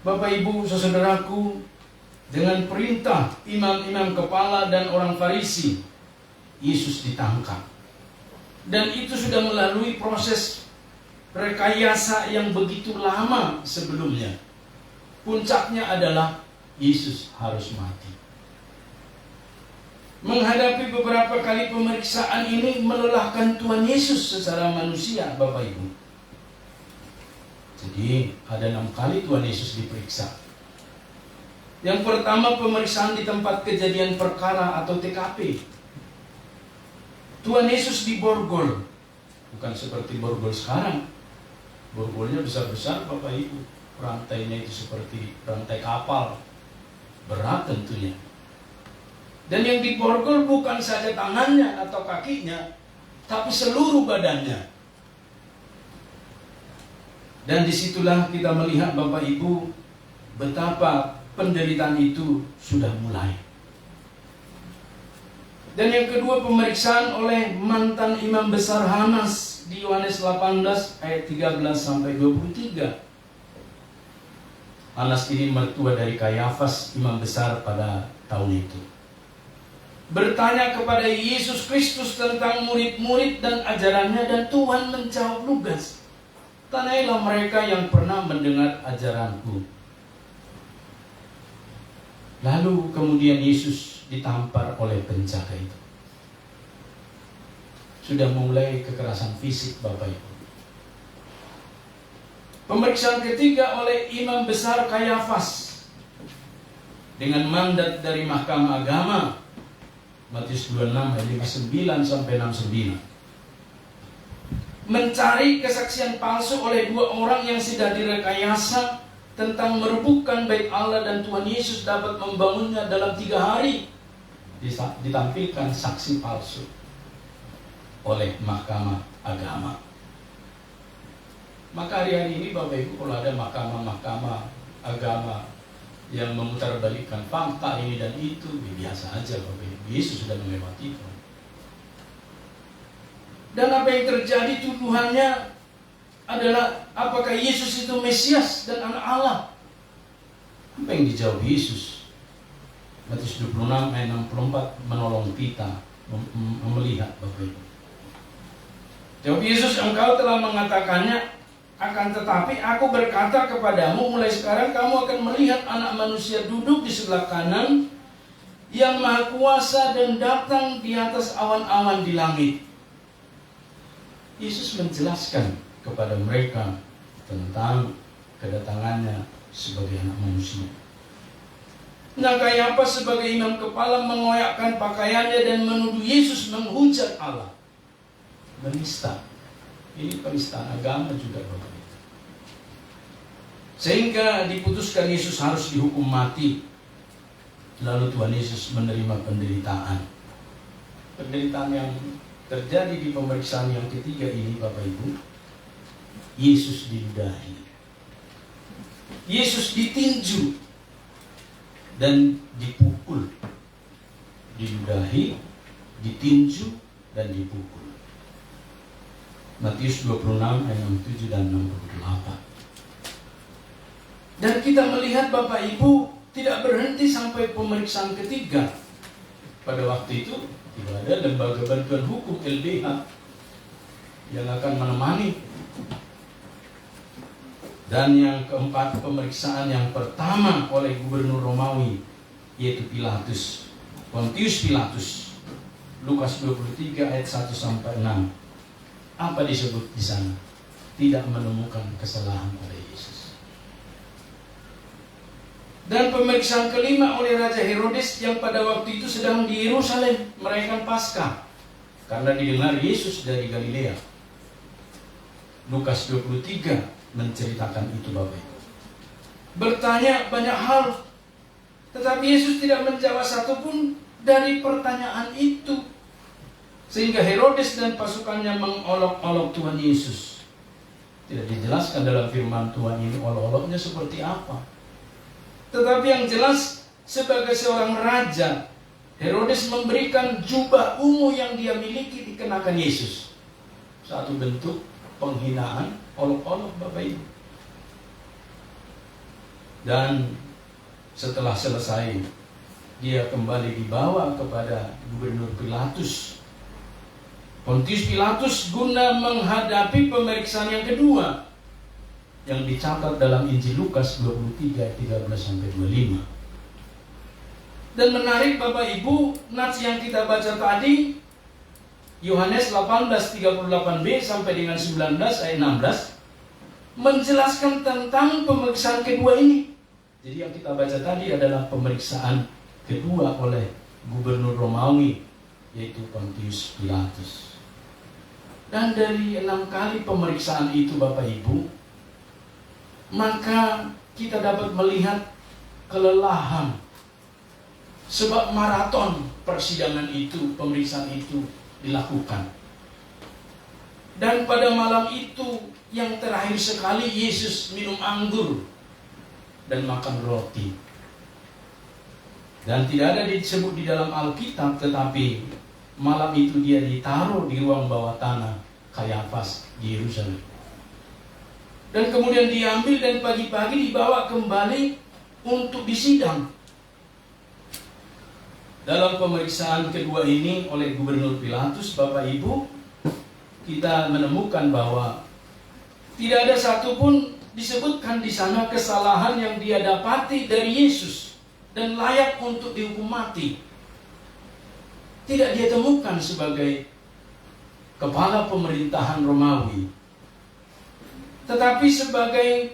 Bapak Ibu saudaraku, dengan perintah imam-imam kepala dan orang Farisi, Yesus ditangkap. Dan itu sudah melalui proses rekayasa yang begitu lama sebelumnya. Puncaknya adalah Yesus harus mati. Menghadapi beberapa kali pemeriksaan ini melelahkan Tuhan Yesus secara manusia, Bapak Ibu. Jadi ada 6 kali Tuhan Yesus diperiksa. Yang pertama, pemeriksaan di tempat kejadian perkara atau TKP. Tuhan Yesus diborgol. Bukan seperti borgol sekarang. Borgolnya besar-besar Bapak Ibu. Rantainya itu seperti rantai kapal. Berat tentunya. Dan yang diborgol bukan saja tangannya atau kakinya, tapi seluruh badannya. Dan disitulah kita melihat Bapak Ibu, betapa penderitaan itu sudah mulai. Dan yang kedua, pemeriksaan oleh mantan imam besar Hanas di Yohanes 18 ayat 13 sampai 23. Hanas ini mertua dari Kayafas, imam besar pada tahun itu. Bertanya kepada Yesus Kristus tentang murid-murid dan ajarannya, dan Tuhan menjawab lugas. tanailah mereka yang pernah mendengar ajaranku. Lalu kemudian Yesus ditampar oleh penjaga itu. Sudah mulai kekerasan fisik, Bapak Ibu. Pemeriksaan ketiga oleh imam besar Kayafas dengan mandat dari Mahkamah Agama, Matius 26 ayat 59 sampai 69. Mencari kesaksian palsu oleh dua orang yang sudah direkayasa tentang merubuhkan bait Allah dan Tuhan Yesus dapat membangunnya dalam 3 hari. Ditampilkan saksi palsu oleh Mahkamah Agama. Maka hari-hari ini Bapak Ibu, kalau ada mahkamah agama yang memutarbalikkan fakta ini dan itu, biasa aja Bapak Ibu. Yesus sudah melewati itu. Dan apa yang terjadi tuduhannya adalah apakah Yesus itu Mesias dan anak Allah? Apa yang dijawab Yesus? Matius 26 ayat 64 menolong kita melihat, Bapak Ibu. Jawab Yesus, engkau telah mengatakannya, akan tetapi aku berkata kepadamu, mulai sekarang kamu akan melihat Anak Manusia duduk di sebelah kanan yang Maha Kuasa dan datang di atas awan-awan di langit. Yesus menjelaskan kepada mereka tentang kedatangannya sebagai anak manusia. Nah, Kayafas sebagai imam kepala mengoyakkan pakaiannya dan menuduh Yesus menghujat Allah. Menista. Ini penistaan agama juga, Bapak. Sehingga diputuskan Yesus harus dihukum mati. Lalu Tuhan Yesus menerima penderitaan. Penderitaan yang terjadi di pemeriksaan yang ketiga ini, Bapak Ibu, Yesus diludahi, Yesus ditinju dan dipukul, diludahi, ditinju dan dipukul. Matius 26 ayat 67 dan 68. Dan kita melihat Bapak Ibu tidak berhenti sampai pemeriksaan ketiga. Pada waktu itu tidak ada lembaga bantuan hukum LBH yang akan menemani. Dan yang keempat, pemeriksaan yang pertama oleh gubernur Romawi, yaitu Pilatus, Pontius Pilatus. Lukas 23 ayat 1 sampai 6. Apa disebut di sana? Tidak menemukan kesalahan pada Yesus. Dan pemeriksaan kelima oleh Raja Herodes yang pada waktu itu sedang di Yerusalem merayakan Paskah, karena didengar Yesus dari Galilea. Lukas 23 menceritakan itu, Bapak Ibu. Bertanya banyak hal, tetapi Yesus tidak menjawab satupun dari pertanyaan itu. Sehingga Herodes dan pasukannya mengolok-olok Tuhan Yesus. Tidak dijelaskan dalam firman Tuhan ini olok-oloknya seperti apa. Tetapi yang jelas, sebagai seorang raja, Herodes memberikan jubah ungu yang dia miliki dikenakan Yesus. Satu bentuk penghinaan, olok-olok, Bapak Ibu. Dan setelah selesai, dia kembali dibawa kepada gubernur Pilatus. Pontius Pilatus guna menghadapi pemeriksaan yang kedua yang dicatat dalam Injil Lukas 23 ayat 13-25. Dan menarik Bapak Ibu, nats yang kita baca tadi, Yohanes 18:38b sampai dengan 19 ayat 16, menjelaskan tentang pemeriksaan kedua ini. Jadi yang kita baca tadi adalah pemeriksaan kedua oleh gubernur Romawi, yaitu Pontius Pilatus. Dan dari 6 kali pemeriksaan itu, Bapak Ibu, maka kita dapat melihat kelelahan. Sebab maraton persidangan itu, pemeriksaan itu dilakukan. Dan pada malam itu yang terakhir sekali Yesus minum anggur dan makan roti. Dan tidak ada disebut di dalam Alkitab, tetapi malam itu dia ditaruh di ruang bawah tanah Kayafas di Yerusalem. Dan kemudian diambil dan pagi-pagi dibawa kembali untuk disidang. Dalam pemeriksaan kedua ini oleh gubernur Pilatus, Bapak Ibu, kita menemukan bahwa Tidak ada satupun disebutkan di sana kesalahan yang dia dapati dari Yesus dan layak untuk dihukum mati. Tidak dia temukan sebagai kepala pemerintahan Romawi, tetapi sebagai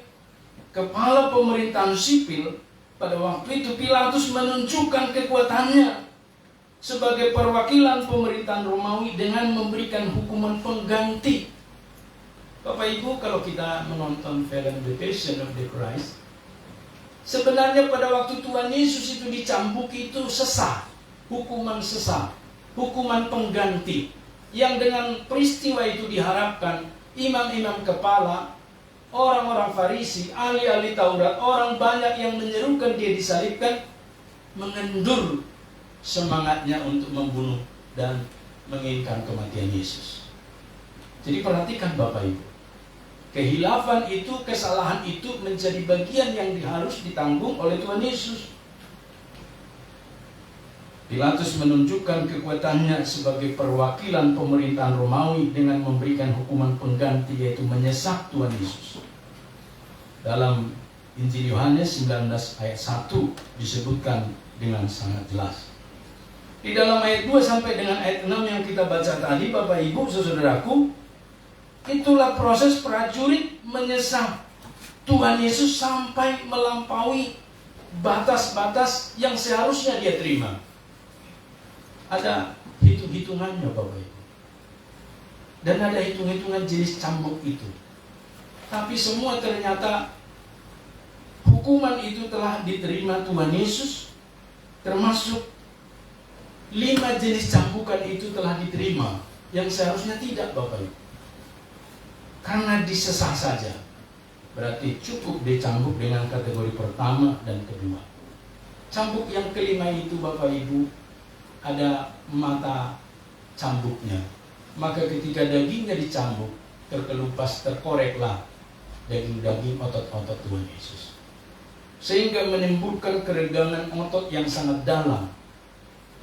kepala pemerintahan sipil. Pada waktu itu Pilatus menunjukkan kekuatannya sebagai perwakilan pemerintahan Romawi dengan memberikan hukuman pengganti. Bapak Ibu, kalau kita menonton film The Passion of the Christ, sebenarnya pada waktu Tuhan Yesus itu dicambuki itu sesat, hukuman sesat, hukuman pengganti, yang dengan peristiwa itu diharapkan imam-imam kepala, orang-orang Farisi, ahli-ahli Taurat, orang banyak yang menyerukan dia disalibkan, mengendur semangatnya untuk membunuh dan menginginkan kematian Yesus. Jadi perhatikan Bapak Ibu, kehilafan itu, kesalahan itu menjadi bagian yang harus ditanggung oleh Tuhan Yesus. Pilatus menunjukkan kekuatannya sebagai perwakilan pemerintahan Romawi dengan memberikan hukuman pengganti, yaitu menyesak Tuhan Yesus. Dalam Injil Yohanes 19 ayat 1 disebutkan dengan sangat jelas. Di dalam ayat 2 sampai dengan ayat 6 yang kita baca tadi, Bapak Ibu, saudaraku, itulah proses prajurit menyesak Tuhan Yesus sampai melampaui batas-batas yang seharusnya dia terima. Ada hitung-hitungannya Bapak Ibu. Dan ada hitung-hitungan jenis cambuk itu. Tapi semua ternyata hukuman itu telah diterima Tuhan Yesus. Termasuk 5 jenis cambukan itu telah diterima, yang seharusnya tidak Bapak Ibu. Karena disesah saja, berarti cukup dicambuk dengan kategori pertama dan kedua. Cambuk yang kelima itu Bapak Ibu, ada mata cambuknya. Maka ketika dagingnya dicambuk, terkelupas, terkoreklah daging-daging otot-otot Tuhan Yesus, sehingga menimbulkan keregangan otot yang sangat dalam,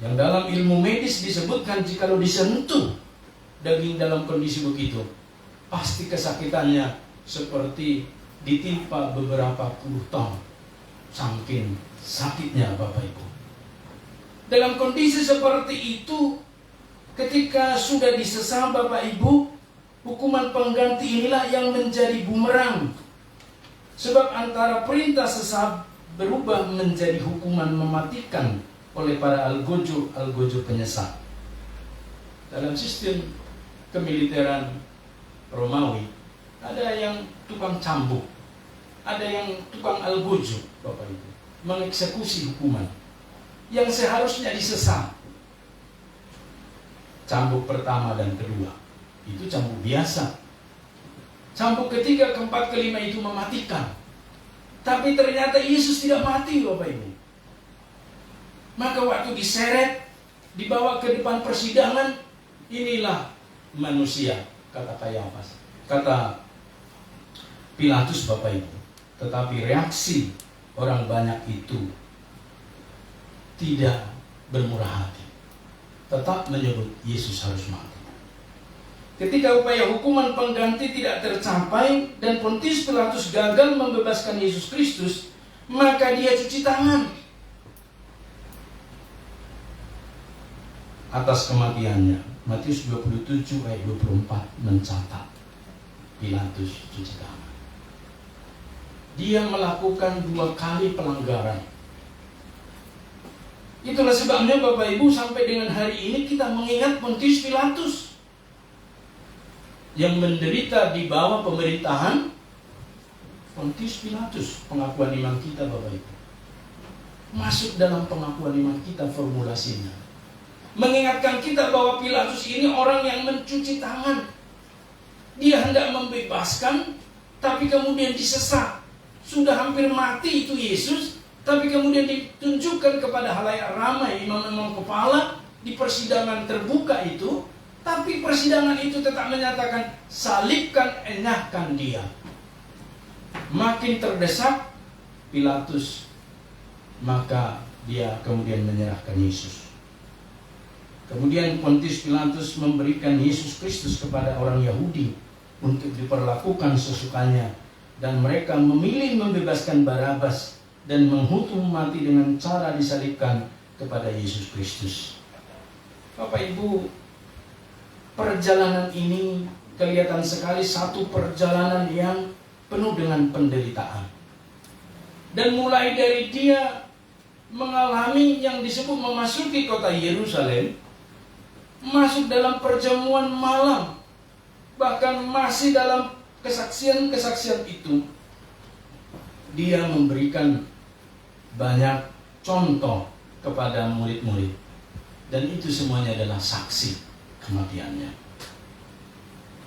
yang dalam ilmu medis disebutkan jikalau disentuh daging dalam kondisi begitu, pasti kesakitannya seperti ditimpa beberapa puluh ton, saking sakitnya Bapak Ibu. Dalam kondisi seperti itu, ketika sudah disesah Bapak Ibu, hukuman pengganti inilah yang menjadi bumerang. Sebab antara perintah sesat berubah menjadi hukuman mematikan oleh para algojo penyesat. Dalam sistem kemiliteran Romawi, ada yang tukang cambuk, ada yang tukang algojo Bapak Ibu, mengeksekusi hukuman yang seharusnya disesat. Cambuk pertama dan kedua itu cambuk biasa. Cambuk ketiga, keempat, kelima itu mematikan. Tapi ternyata Yesus tidak mati Bapak Ibu. Maka waktu diseret, dibawa ke depan persidangan, inilah manusia, kata Kayafas, kata Pilatus Bapak Ibu. Tetapi reaksi orang banyak itu tidak bermurah hati, tetap menyebut Yesus harus mati. Ketika upaya hukuman pengganti tidak tercapai dan Pontius Pilatus gagal membebaskan Yesus Kristus, maka dia cuci tangan atas kematiannya. Matius 27 ayat 24 mencatat Pilatus cuci tangan. Dia melakukan 2 kali pelanggaran. Itulah sebabnya Bapak Ibu, sampai dengan hari ini kita mengingat Pontius Pilatus yang menderita di bawah pemerintahan Pontius Pilatus. Pengakuan iman kita Bapak Ibu masuk dalam pengakuan iman kita formulasinya, mengingatkan kita bahwa Pilatus ini orang yang mencuci tangan. Dia hendak membebaskan, tapi kemudian disesat. Sudah hampir mati itu Yesus, tapi kemudian ditunjukkan kepada halayak ramai, imam-imam kepala di persidangan terbuka itu. Tapi persidangan itu tetap menyatakan, salibkan, enyahkan dia. Makin terdesak Pilatus, maka dia kemudian menyerahkan Yesus. Kemudian Pontius Pilatus memberikan Yesus Kristus kepada orang Yahudi untuk diperlakukan sesukanya, dan mereka memilih membebaskan Barabas dan menghukum mati dengan cara disalibkan kepada Yesus Kristus. Bapak Ibu, perjalanan ini kelihatan sekali satu perjalanan yang penuh dengan penderitaan. Dan mulai dari dia mengalami yang disebut memasuki kota Yerusalem, masuk dalam perjamuan malam, bahkan masih dalam kesaksian-kesaksian itu, dia memberikan banyak contoh kepada murid-murid. Dan itu semuanya adalah saksi kematiannya.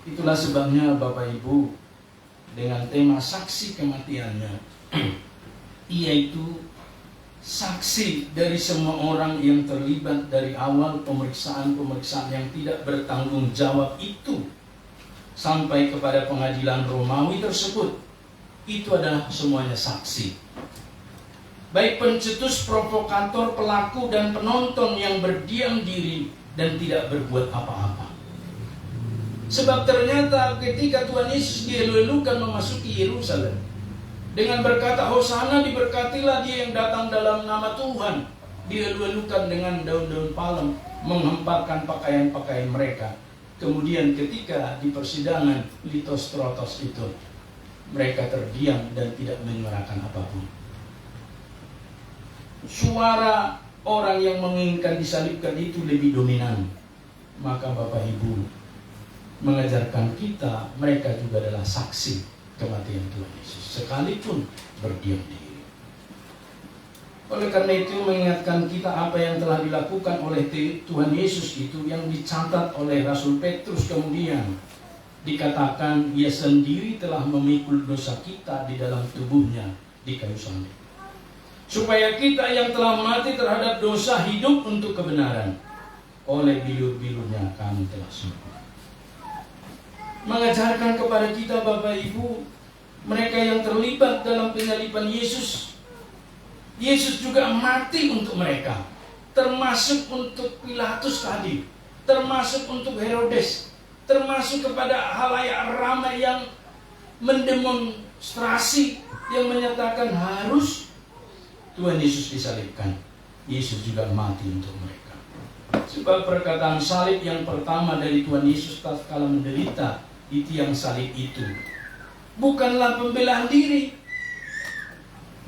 Itulah sebabnya Bapak Ibu, dengan tema saksi kematiannya, yaitu saksi dari semua orang yang terlibat dari awal pemeriksaan-pemeriksaan yang tidak bertanggung jawab itu sampai kepada pengadilan Romawi tersebut. Itu adalah semuanya saksi. Baik pencetus, provokator, pelaku, dan penonton yang berdiam diri dan tidak berbuat apa-apa. Sebab ternyata ketika Tuhan Yesus dielu-elukan memasuki Yerusalem dengan berkata, Hosana, diberkatilah dia yang datang dalam nama Tuhan, dielu-elukan dengan daun-daun palem, menghemparkan pakaian-pakaian mereka. Kemudian ketika di persidangan Litostrotos itu, mereka terdiam dan tidak menyuarakan apapun. Suara orang yang menginginkan disalibkan itu lebih dominan. Maka Bapak Ibu mengajarkan kita, mereka juga adalah saksi kematian Tuhan Yesus, sekalipun berdiam diri. Oleh karena itu mengingatkan kita apa yang telah dilakukan oleh Tuhan Yesus itu, yang dicatat oleh Rasul Petrus kemudian. Dikatakan ia sendiri telah memikul dosa kita di dalam tubuhnya di kayu salib, supaya kita yang telah mati terhadap dosa hidup untuk kebenaran. Oleh bilur-bilurnya kami telah sembuh. Mengajarkan kepada kita Bapak Ibu, mereka yang terlibat dalam penyaliban Yesus, Yesus juga mati untuk mereka, termasuk untuk Pilatus tadi, termasuk untuk Herodes, termasuk kepada halayak ramai yang mendemonstrasi, yang menyatakan harus Tuhan Yesus disalibkan. Yesus juga mati untuk mereka. Sebab perkataan salib yang pertama dari Tuhan Yesus tatkala menderita di tiang salib itu bukanlah pembelaan diri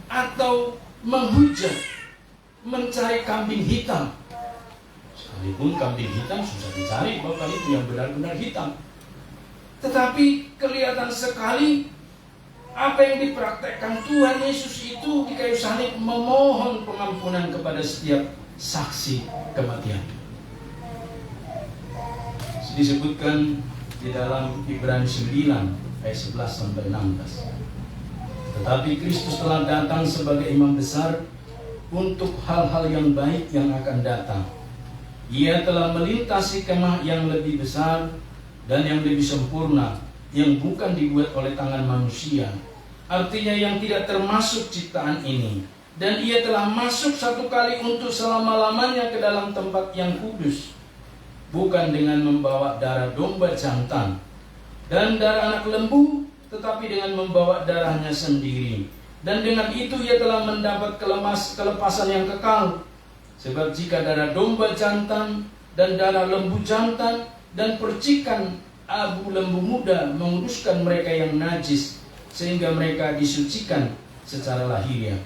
atau menghujat, mencari kambing hitam. Sekalipun kambing hitam susah dicari Bapak Ibu yang benar-benar hitam. Tetapi kelihatan sekali apa yang dipraktekkan Tuhan Yesus itu di kayu salib, memohon pengampunan kepada setiap saksi kematian. Disebutkan di dalam Ibrani 9 ayat 11 sampai 16. Tetapi Kristus telah datang sebagai imam besar untuk hal-hal yang baik yang akan datang. Ia telah melintasi kemah yang lebih besar dan yang lebih sempurna, yang bukan dibuat oleh tangan manusia, artinya yang tidak termasuk ciptaan ini. Dan ia telah masuk satu kali untuk selama-lamanya ke dalam tempat yang kudus, bukan dengan membawa darah domba jantan dan darah anak lembu, tetapi dengan membawa darahnya sendiri. Dan dengan itu ia telah mendapat kelepasan yang kekal. Sebab jika darah domba jantan dan darah lembu jantan dan percikan abu lembu muda menguduskan mereka yang najis, sehingga mereka disucikan secara lahiriah,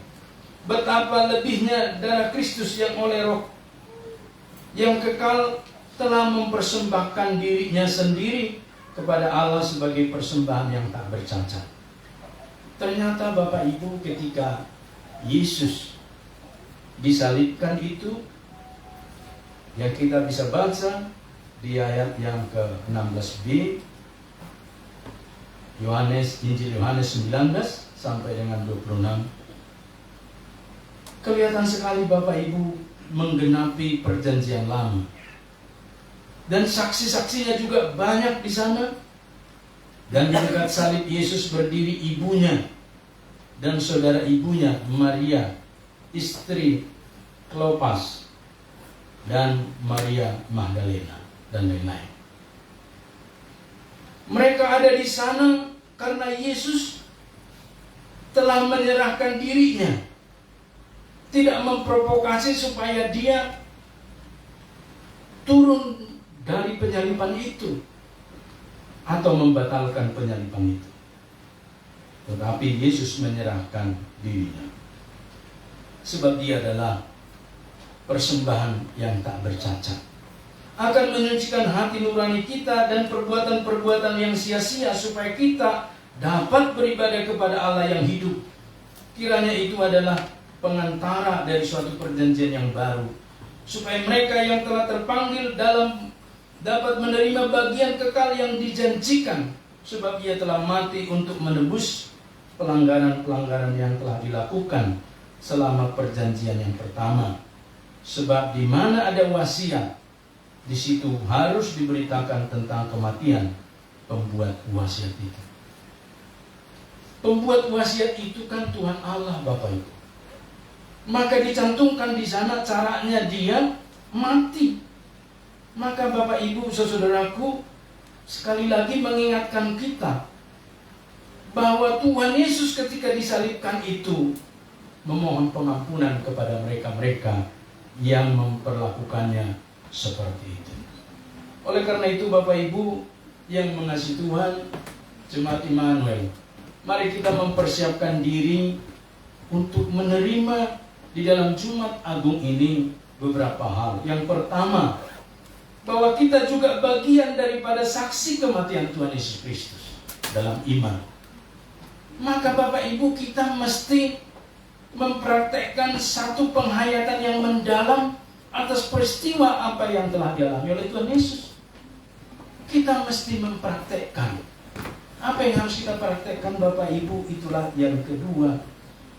betapa lebihnya darah Kristus yang oleh Roh yang kekal telah mempersembahkan dirinya sendiri kepada Allah sebagai persembahan yang tak bercacat. Ternyata Bapak Ibu, ketika Yesus disalibkan itu, yang kita bisa baca di ayat yang ke-16b, Injil Yohanes 19 sampai dengan 26, kelihatan sekali Bapak Ibu menggenapi perjanjian lama. Dan saksi-saksinya juga banyak di sana. Dan di dekat salib Yesus berdiri ibunya dan saudara ibunya Maria, istri Klopas, dan Maria Magdalena, dan lain-lain. Mereka ada di sana karena Yesus telah menyerahkan dirinya. Tidak memprovokasi supaya dia turun dari penyaliban itu atau membatalkan penyaliban itu. Tetapi Yesus menyerahkan dirinya. Sebab dia adalah persembahan yang tak bercacat. Akan menyucikan hati nurani kita dan perbuatan-perbuatan yang sia-sia supaya kita dapat beribadah kepada Allah yang hidup. Kiranya itu adalah pengantara dari suatu perjanjian yang baru, supaya mereka yang telah terpanggil dapat menerima bagian kekal yang dijanjikan, sebab ia telah mati untuk menebus pelanggaran-pelanggaran yang telah dilakukan selama perjanjian yang pertama. Sebab di mana ada wasiat, di situ harus diberitakan tentang kematian pembuat wasiat itu. Pembuat wasiat itu kan Tuhan Allah, Bapak Ibu. Maka dicantumkan di sana caranya dia mati. Maka Bapak Ibu, saudaraku, sekali lagi mengingatkan kita bahwa Tuhan Yesus ketika disalibkan itu memohon pengampunan kepada mereka-mereka yang memperlakukannya seperti itu. Oleh karena itu, Bapak Ibu yang mengasihi Tuhan, Jemaat Immanuel, mari kita mempersiapkan diri untuk menerima di dalam Jumat Agung ini beberapa hal. Yang pertama, bahwa kita juga bagian daripada saksi kematian Tuhan Yesus Kristus dalam iman. Maka Bapak Ibu, kita mesti mempraktekkan satu penghayatan yang mendalam atas peristiwa apa yang telah dialami oleh Tuhan Yesus. Kita mesti mempraktekkan apa yang harus kita praktekkan, Bapak Ibu. Itulah yang kedua,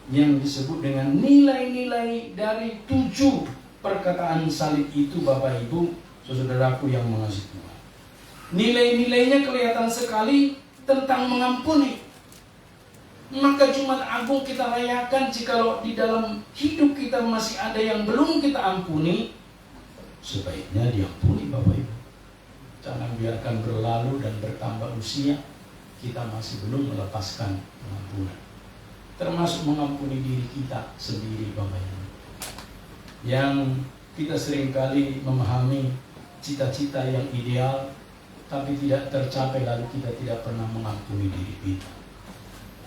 yang disebut dengan nilai-nilai dari 7 perkataan salib itu, Bapak Ibu, saudaraku yang mengasihi Tuhan. Nilai-nilainya kelihatan sekali tentang mengampuni. Maka Jumat Agung kita rayakan jikalau di dalam hidup kita masih ada yang belum kita ampuni, sebaiknya diampuni, Bapak Ibu. Jangan biarkan berlalu dan bertambah usia, kita masih belum melepaskan pengampunan. Termasuk mengampuni diri kita sendiri, Bapak Ibu. Yang kita seringkali memahami cita-cita yang ideal, tapi tidak tercapai, lalu kita tidak pernah mengampuni diri kita.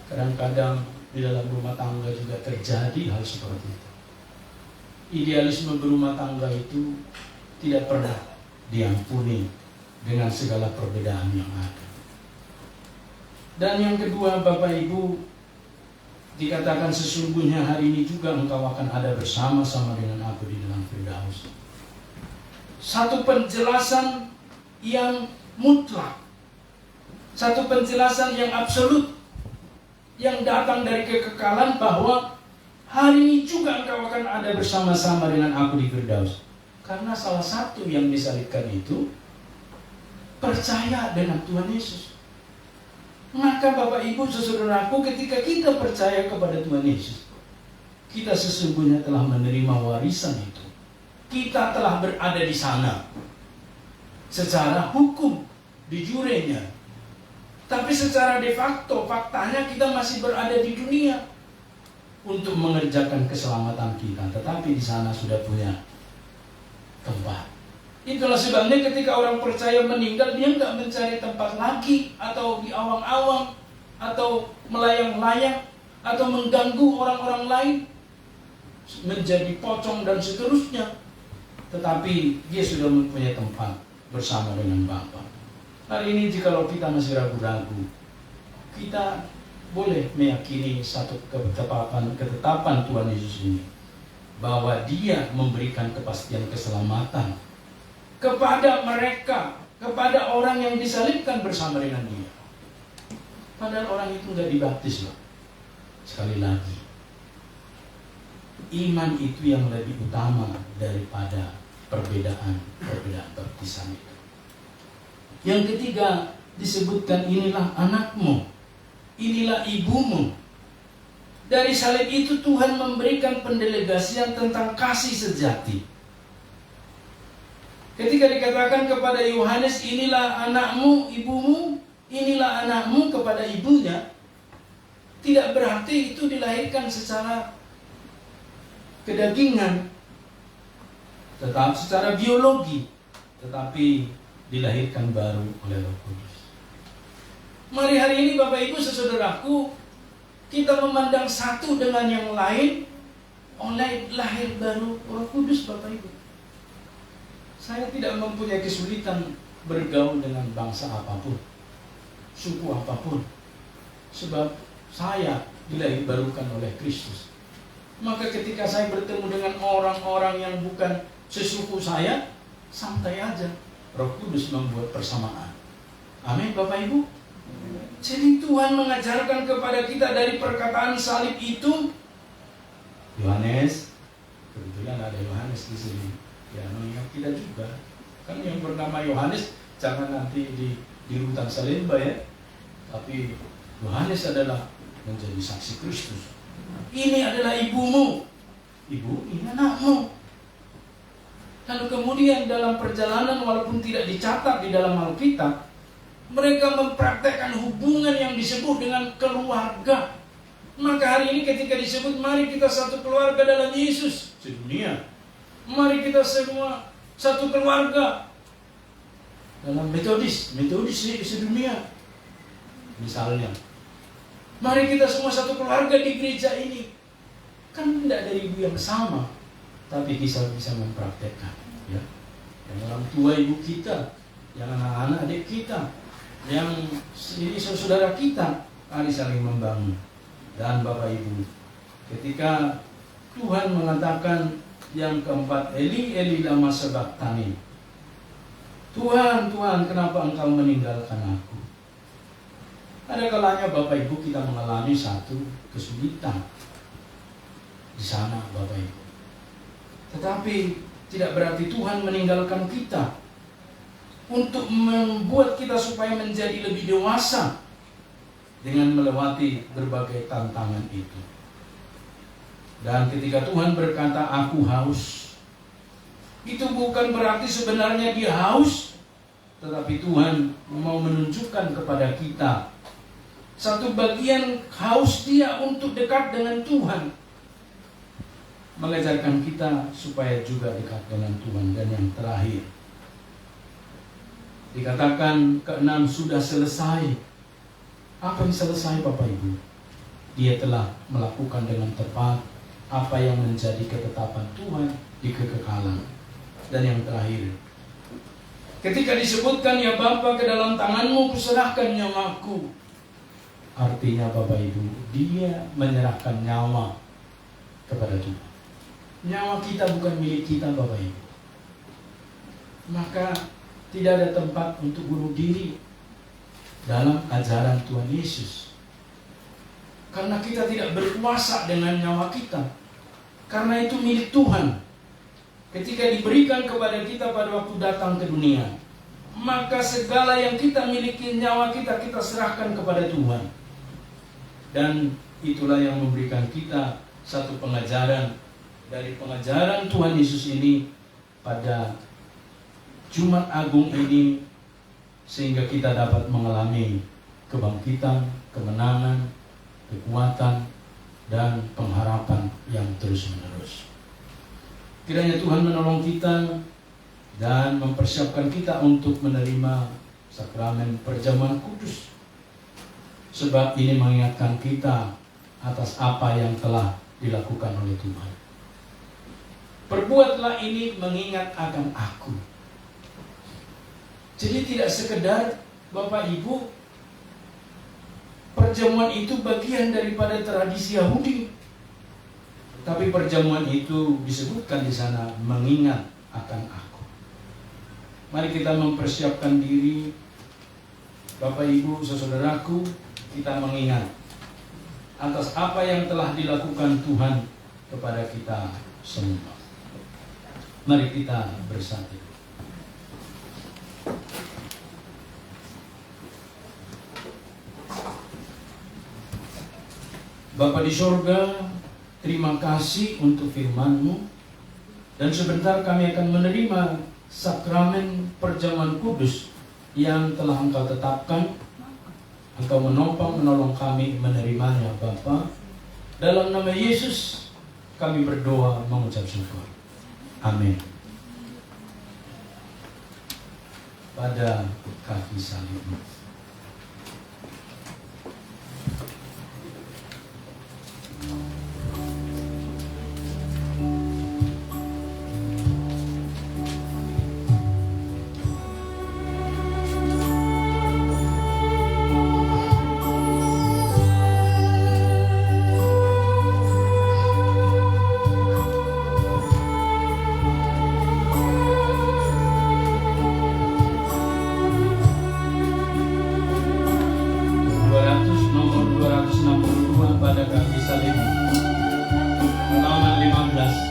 Kadang-kadang di dalam rumah tangga juga terjadi hal seperti itu. Idealisme berumah tangga itu tidak pernah diampuni dengan segala perbedaan yang ada. Dan yang kedua, Bapak Ibu, dikatakan sesungguhnya hari ini juga engkau akan ada bersama-sama dengan aku di dalam Firdaus. Satu penjelasan yang mutlak, satu penjelasan yang absolut, yang datang dari kekekalan, bahwa hari ini juga engkau akan ada bersama-sama dengan aku di Firdaus. Karena salah satu yang disalibkan itu percaya dengan Tuhan Yesus. Maka Bapak Ibu saudaraku, ketika kita percaya kepada Tuhan Yesus, kita sesungguhnya telah menerima warisan itu. Kita telah berada di sana secara hukum, di jurenya. Tapi secara de facto, faktanya kita masih berada di dunia untuk mengerjakan keselamatan kita. Tetapi di sana sudah punya tempat. Itulah sebabnya ketika orang percaya meninggal, dia nggak mencari tempat lagi, atau di awang-awang, atau melayang-layang, atau mengganggu orang-orang lain, menjadi pocong dan seterusnya. Tetapi dia sudah mempunyai tempat bersama dengan Bapa. Hari ini jikalau kita masih ragu-ragu, kita boleh meyakini satu ketetapan Tuhan Yesus ini, bahwa Dia memberikan kepastian keselamatan kepada mereka, kepada orang yang disalibkan bersama dengan Dia. Padahal orang itu nggak dibaptis loh. Sekali lagi, iman itu yang lebih utama daripada perbedaan baptisan itu. Yang ketiga disebutkan, inilah anakmu, inilah ibumu. Dari salib itu Tuhan memberikan pendelegasian tentang kasih sejati. Ketika dikatakan kepada Yohanes, inilah anakmu, ibumu, inilah anakmu kepada ibunya, tidak berarti itu dilahirkan secara kedagingan, tetap secara biologi, tetapi dilahirkan baru oleh Roh Kudus. Mari hari ini Bapak Ibu saudaraku, kita memandang satu dengan yang lain oleh lahir baru Roh Kudus Bapak Ibu. Saya tidak mempunyai kesulitan bergaul dengan bangsa apapun, suku apapun, sebab saya dilahirbarukan oleh Kristus. Maka ketika saya bertemu dengan orang-orang yang bukan sesuku saya, santai aja. Roh Kudus membuat persamaan. Amin Bapak Ibu. Jadi Tuhan mengajarkan kepada kita dari perkataan salib itu. Yohanes, kebetulan ada Yohanes di sini. Ya, mengingat kita juga. Kan yang bernama Yohanes jangan nanti di rutan Salemba ya. Tapi Yohanes adalah menjadi saksi Kristus. Ini adalah ibumu. Ibu, ini anakmu. Lalu kemudian dalam perjalanan walaupun tidak dicatat di dalam Alkitab, mereka mempraktekkan hubungan yang disebut dengan keluarga. Maka hari ini ketika disebut mari kita satu keluarga dalam Yesus sedunia, mari kita semua satu keluarga dalam metodis sedunia. Misalnya, mari kita semua satu keluarga di gereja ini. Kan tidak dari ibu yang sama, tapi bisa mempraktekkan. Ya. Yang orang tua ibu kita, yang anak-anak adik kita, yang ini saudara kita, mari saling membangun. Dan Bapak Ibu, ketika Tuhan mengatakan yang keempat, Eli, Eli lama sabachthani. Tuhan, Tuhan, kenapa engkau meninggalkan aku? Ada kalanya Bapak Ibu kita mengalami satu kesulitan di sana Bapak Ibu. Tetapi tidak berarti Tuhan meninggalkan kita. Untuk membuat kita supaya menjadi lebih dewasa dengan melewati berbagai tantangan itu. Dan ketika Tuhan berkata aku haus, itu bukan berarti sebenarnya dia haus, tetapi Tuhan mau menunjukkan kepada kita satu bagian haus dia untuk dekat dengan Tuhan, mengajarkan kita supaya juga dekat dengan Tuhan. Dan yang terakhir dikatakan keenam sudah selesai. Apa yang selesai Bapak Ibu? Dia telah melakukan dengan tepat apa yang menjadi ketetapan Tuhan di kekekalan. Dan yang terakhir, ketika disebutkan ya Bapa ke dalam tanganmu kuserahkan nyawaku, artinya Bapak Ibu, dia menyerahkan nyawa kepada Tuhan. Nyawa kita bukan milik kita Bapak Ibu. Maka tidak ada tempat untuk bunuh diri dalam ajaran Tuhan Yesus. Karena kita tidak berkuasa dengan nyawa kita. Karena itu milik Tuhan. Ketika diberikan kepada kita pada waktu datang ke dunia, maka segala yang kita miliki, nyawa kita, kita serahkan kepada Tuhan. Dan itulah yang memberikan kita satu pengajaran dari pengajaran Tuhan Yesus ini pada Jumat Agung ini, sehingga kita dapat mengalami kebangkitan, kemenangan, kekuatan, dan pengharapan yang terus-menerus. Kiranya Tuhan menolong kita dan mempersiapkan kita untuk menerima sakramen perjamuan kudus. Sebab ini mengingatkan kita atas apa yang telah dilakukan oleh Tuhan. Perbuatlah ini mengingat akan aku. Jadi tidak sekedar Bapak Ibu, perjamuan itu bagian daripada tradisi Yahudi. Tapi perjamuan itu disebutkan di sana mengingat akan aku. Mari kita mempersiapkan diri Bapak Ibu, saudaraku, kita mengingat atas apa yang telah dilakukan Tuhan kepada kita semua. Mari kita bersatu. Bapa di sorga, terima kasih untuk firman-Mu. Dan sebentar kami akan menerima sakramen perjamuan kudus yang telah Engkau tetapkan Engkau menopang menolong kami menerimanya Bapa. Dalam nama Yesus kami berdoa mengucap syukur. Amin. Pada kaki salib. Nomor 262 pada kaki salib. Halaman 15.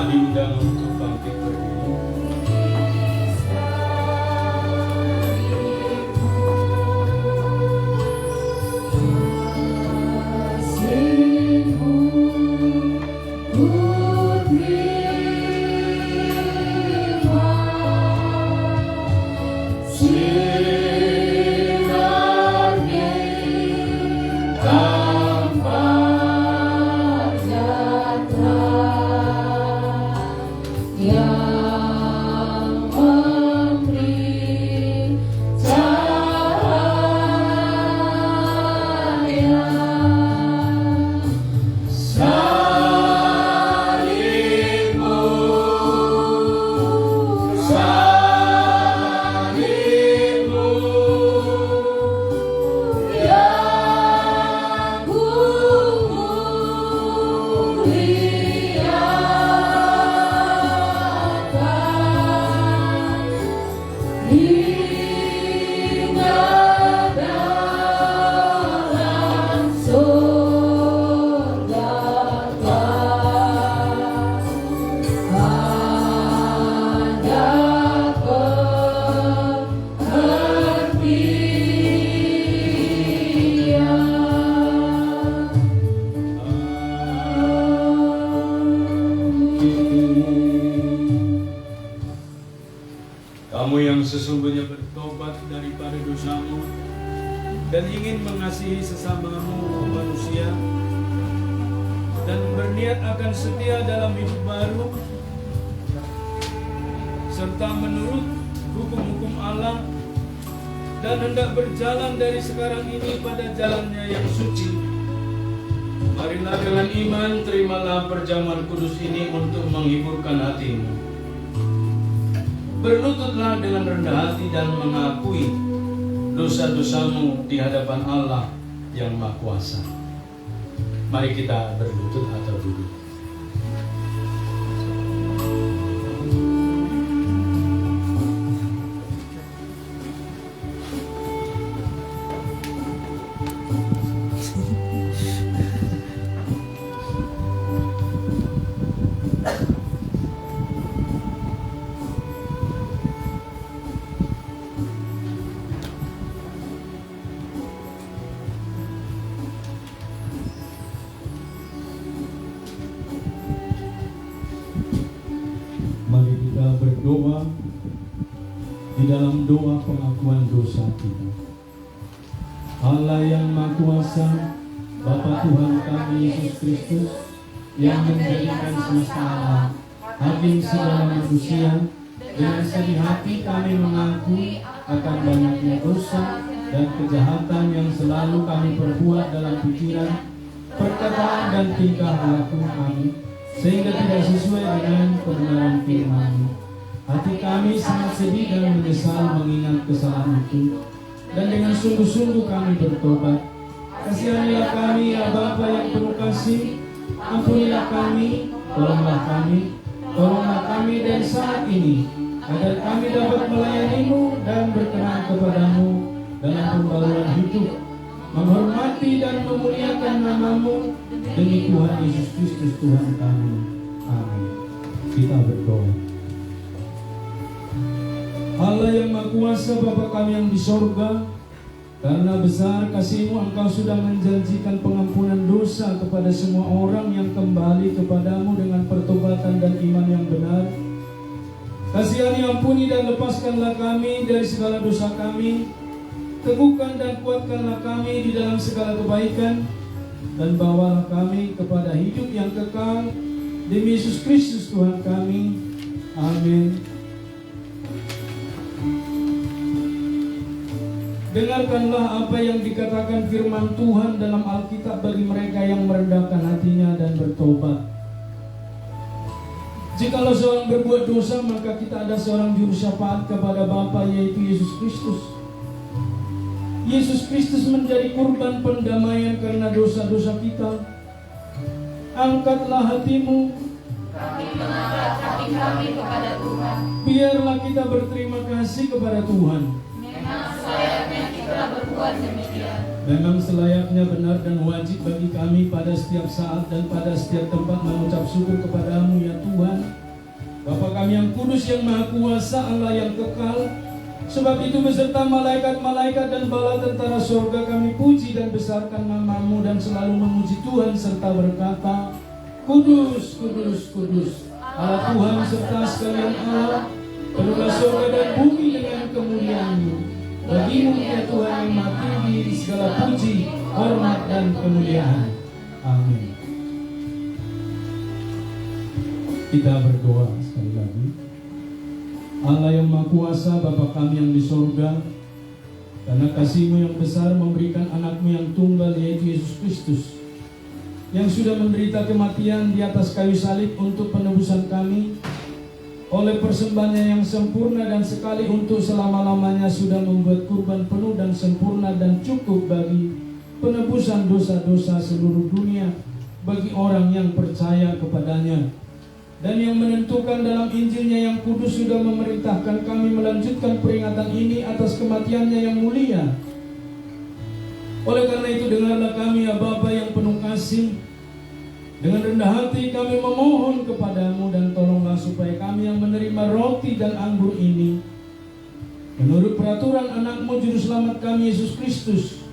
Diundang untuk bangkit berdiri. Kamu yang sesungguhnya bertobat daripada dosamu dan ingin mengasihi sesamamu manusia dan berniat akan setia dalam hidup baru serta menurut hukum-hukum Allah dan hendak berjalan dari sekarang ini pada jalannya yang suci. Marilah dengan iman terimalah perjamuan kudus ini untuk menghiburkan hatimu. Berlututlah dengan rendah hati dan mengakui dosa-dosamu di hadapan Allah yang Maha Kuasa. Mari kita berlutut atau duduk. Mari kita berdoa di dalam doa pengakuan dosa kita. Allah yang Maha Kuasa, Bapa Tuhan kami Yesus Kristus, yang menjadikan semesta alam, hakim segala manusia, dengan sedih hati kami mengakui akan banyaknya dosa dan kejahatan yang selalu kami perbuat dalam pikiran, perkataan dan tingkah laku kami, sehingga tidak sesuai dengan kebenaran firman-Mu. Hati kami sangat sedih dan menyesal mengingat kesalahan itu, dan dengan sungguh-sungguh kami bertobat. Kasihanilah kami ya Bapa yang penuh kasih, ampunilah kami, tolonglah kami dari saat ini, agar kami dapat melayani-Mu dan berkenan kepada-Mu dalam pembaruan hidup, menghormati dan memuliakan nama-Mu demi Tuhan Yesus Kristus Tuhan kami. Amin. Kita berdoa. Allah yang Maha Kuasa, Bapa kami yang di sorga, karena besar kasih-Mu, Engkau sudah menjanjikan pengampunan dosa kepada semua orang yang kembali kepadamu dengan pertobatan dan iman yang benar. Kasihani, ampuni dan lepaskanlah kami dari segala dosa kami, teguhkan dan kuatkanlah kami di dalam segala kebaikan, dan bawalah kami kepada hidup yang kekal demi Yesus Kristus Tuhan kami. Amin. Dengarkanlah apa yang dikatakan firman Tuhan dalam Alkitab bagi mereka yang merendahkan hatinya dan bertobat. Jikalau seorang berbuat dosa, maka kita ada seorang juru syafaat kepada Bapa, yaitu Yesus Kristus. Yesus Kristus menjadi kurban pendamaian karena dosa-dosa kita. Angkatlah hatimu, Kami mengangkat hati kami kepada Tuhan. biarlah kita berterima kasih kepada Tuhan. Memang selayaknya kita berbuat demikian. Memang selayaknya benar dan wajib bagi kami pada setiap saat dan pada setiap tempat mengucap syukur kepadamu ya Tuhan, Bapa kami yang kudus, yang Maha Kuasa, Allah yang kekal. Sebab itu beserta malaikat-malaikat dan bala tentara surga kami puji dan besarkan nama-Mu dan selalu memuji Tuhan serta berkata, Kudus, kudus, kudus, Allah Tuhan serta sekalian Allah, penuhlah surga dan bumi dengan kemuliaan-Mu. Bagi-Mu ya Tuhan yang Maha Tinggi segala puji, hormat dan kemuliaan. Amin. Kita berdoa sekali lagi. Allah yang Maha Kuasa, Bapa kami yang di surga, karena kasih-Mu yang besar memberikan anak-Mu yang tunggal, yaitu Yesus Kristus, yang sudah menderita kematian di atas kayu salib untuk penebusan kami, oleh persembahannya yang sempurna dan sekali untuk selama-lamanya sudah membuat kurban penuh dan sempurna dan cukup bagi penebusan dosa-dosa seluruh dunia bagi orang yang percaya kepadanya. Dan yang menentukan dalam Injilnya yang kudus sudah memerintahkan kami melanjutkan peringatan ini atas kematiannya yang mulia. Oleh karena itu dengarlah kami ya Bapa yang penuh kasih. Dengan rendah hati kami memohon kepadamu dan tolonglah supaya kami yang menerima roti dan anggur ini, menurut peraturan anak-Mu Juru Selamat kami Yesus Kristus,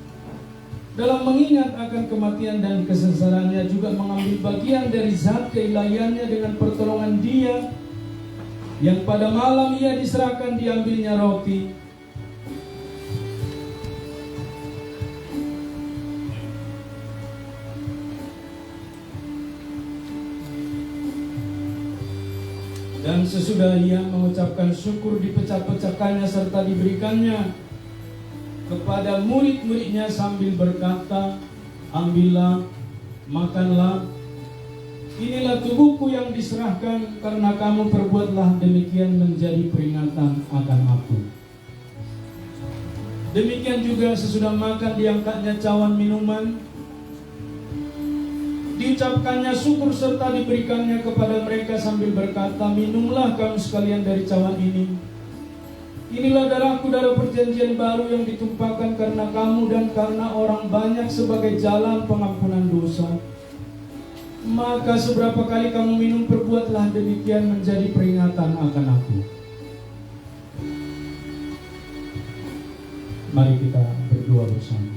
dalam mengingat akan kematian dan kesengsaraannya juga mengambil bagian dari zat keilahiannya dengan pertolongan Dia yang pada malam Ia diserahkan diambilnya roti. Dan sesudah Ia mengucapkan syukur, dipecah-pecahkannya serta diberikannya kepada murid-muridnya sambil berkata, ambillah, makanlah, inilah tubuhku yang diserahkan, karena kamu perbuatlah demikian menjadi peringatan akan aku. Demikian juga sesudah makan diangkatnya cawan minuman, Diucapkannya syukur serta diberikannya kepada mereka sambil berkata, minumlah kamu sekalian dari cawan ini. Inilah darahku, darah perjanjian baru yang ditumpahkan karena kamu dan karena orang banyak sebagai jalan pengampunan dosa. Maka seberapa kali kamu minum, perbuatlah demikian menjadi peringatan akan aku. Mari kita berdoa bersama.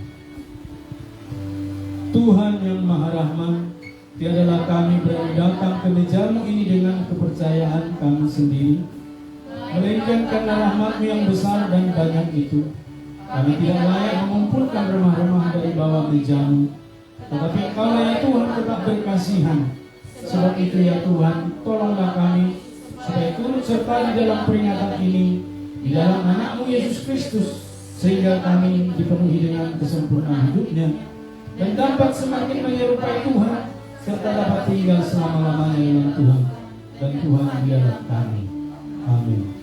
Tuhan yang Maha Rahman, tiadalah kami berani datang ke meja-Mu ini dengan kepercayaan kami sendiri, melainkan karena rahmat-Mu yang besar dan banyak itu. Kami tidak layak mengumpulkan remah-remah dari bawah meja-Mu, tetapi Engkau ya Tuhan tetap berkasihan. Sebab itu ya Tuhan, tolonglah kami supaya turut serta di dalam peringatan ini, di dalam anak-Mu Yesus Kristus, sehingga kami dipenuhi dengan kesempurnaan hidupnya dan dapat semakin menyerupai Tuhan, serta dapat tinggal selama-lamanya dengan Tuhan, dan Tuhan dialah kami. Amin.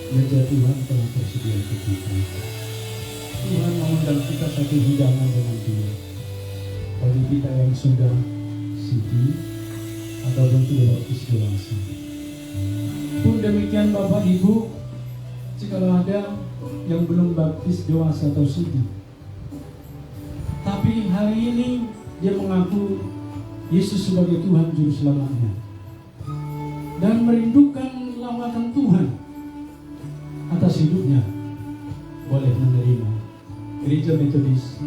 Meja Tuhan telah tersedia untuk kita. Tuhan mengundang kita satu hidangan dengan Dia. Bagi kita yang sudah suci ataupun sudah baptis dewasa. Pun demikian Bapak Ibu, jikalau ada yang belum baptis dewasa atau suci, tapi hari ini dia mengaku Yesus sebagai Tuhan Juru Selamatnya dan merindukan lawatan Tuhan atas hidupnya, boleh menerima. Gereja Metodis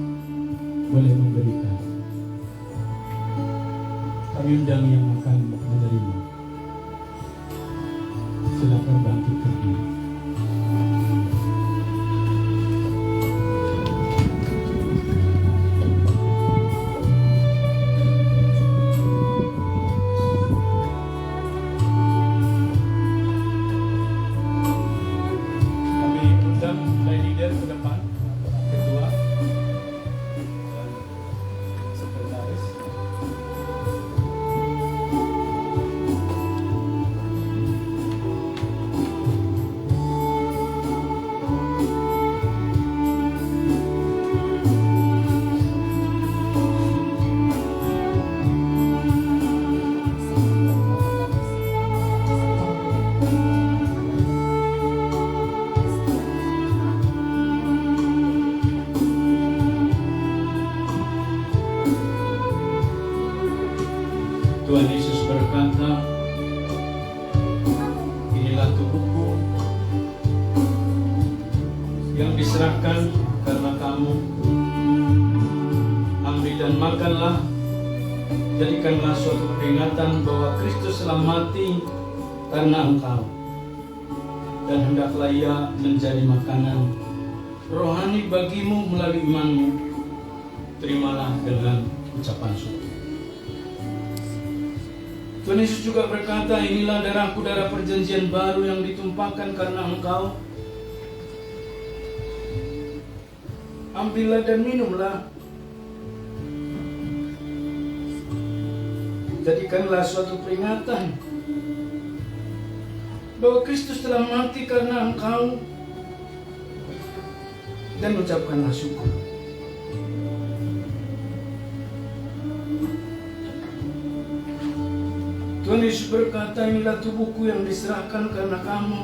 boleh memberikan. Kami undang yang akan menerima. Silakan bangkit berdiri. Tuhan Yesus berkata, inilah tubuhku yang diserahkan karena kamu. Ambil dan makanlah, jadikanlah suatu peringatan bahwa Kristus telah mati karena engkau, dan hendaklah ia menjadi makanan rohani bagimu melalui imanmu. Terimalah dengan ucapan syukur. Tuhan Yesus juga berkata, inilah darahku, darah perjanjian baru yang ditumpahkan karena engkau. Ambillah dan minumlah. Jadikanlah suatu peringatan bahwa Kristus telah mati karena engkau, dan ucapkanlah syukur. Tuhan Yesus berkata, inilah tubuhku yang diserahkan karena kamu.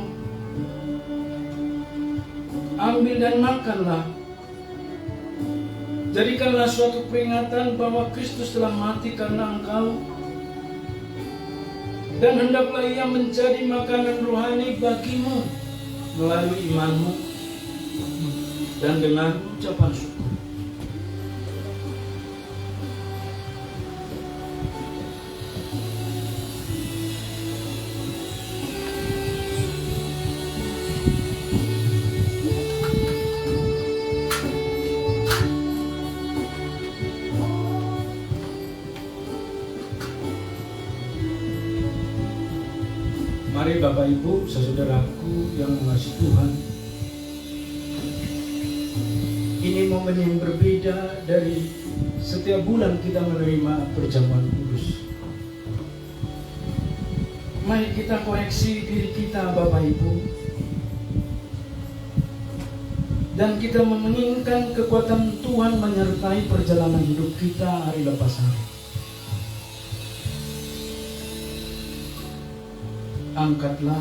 Ambil dan makanlah. Jadikanlah suatu peringatan bahwa Kristus telah mati karena engkau, dan hendaklah ia menjadi makanan rohani bagimu melalui imanmu dan dengan ucapan syukur. Mari Bapak Ibu, saudaraku yang mengasihi Tuhan, ini momen yang berbeda dari setiap bulan kita menerima perjamuan kudus. Mari kita koreksi diri kita Bapak Ibu, dan kita menginginkan kekuatan Tuhan menyertai perjalanan hidup kita hari lepas hari. Angkatlah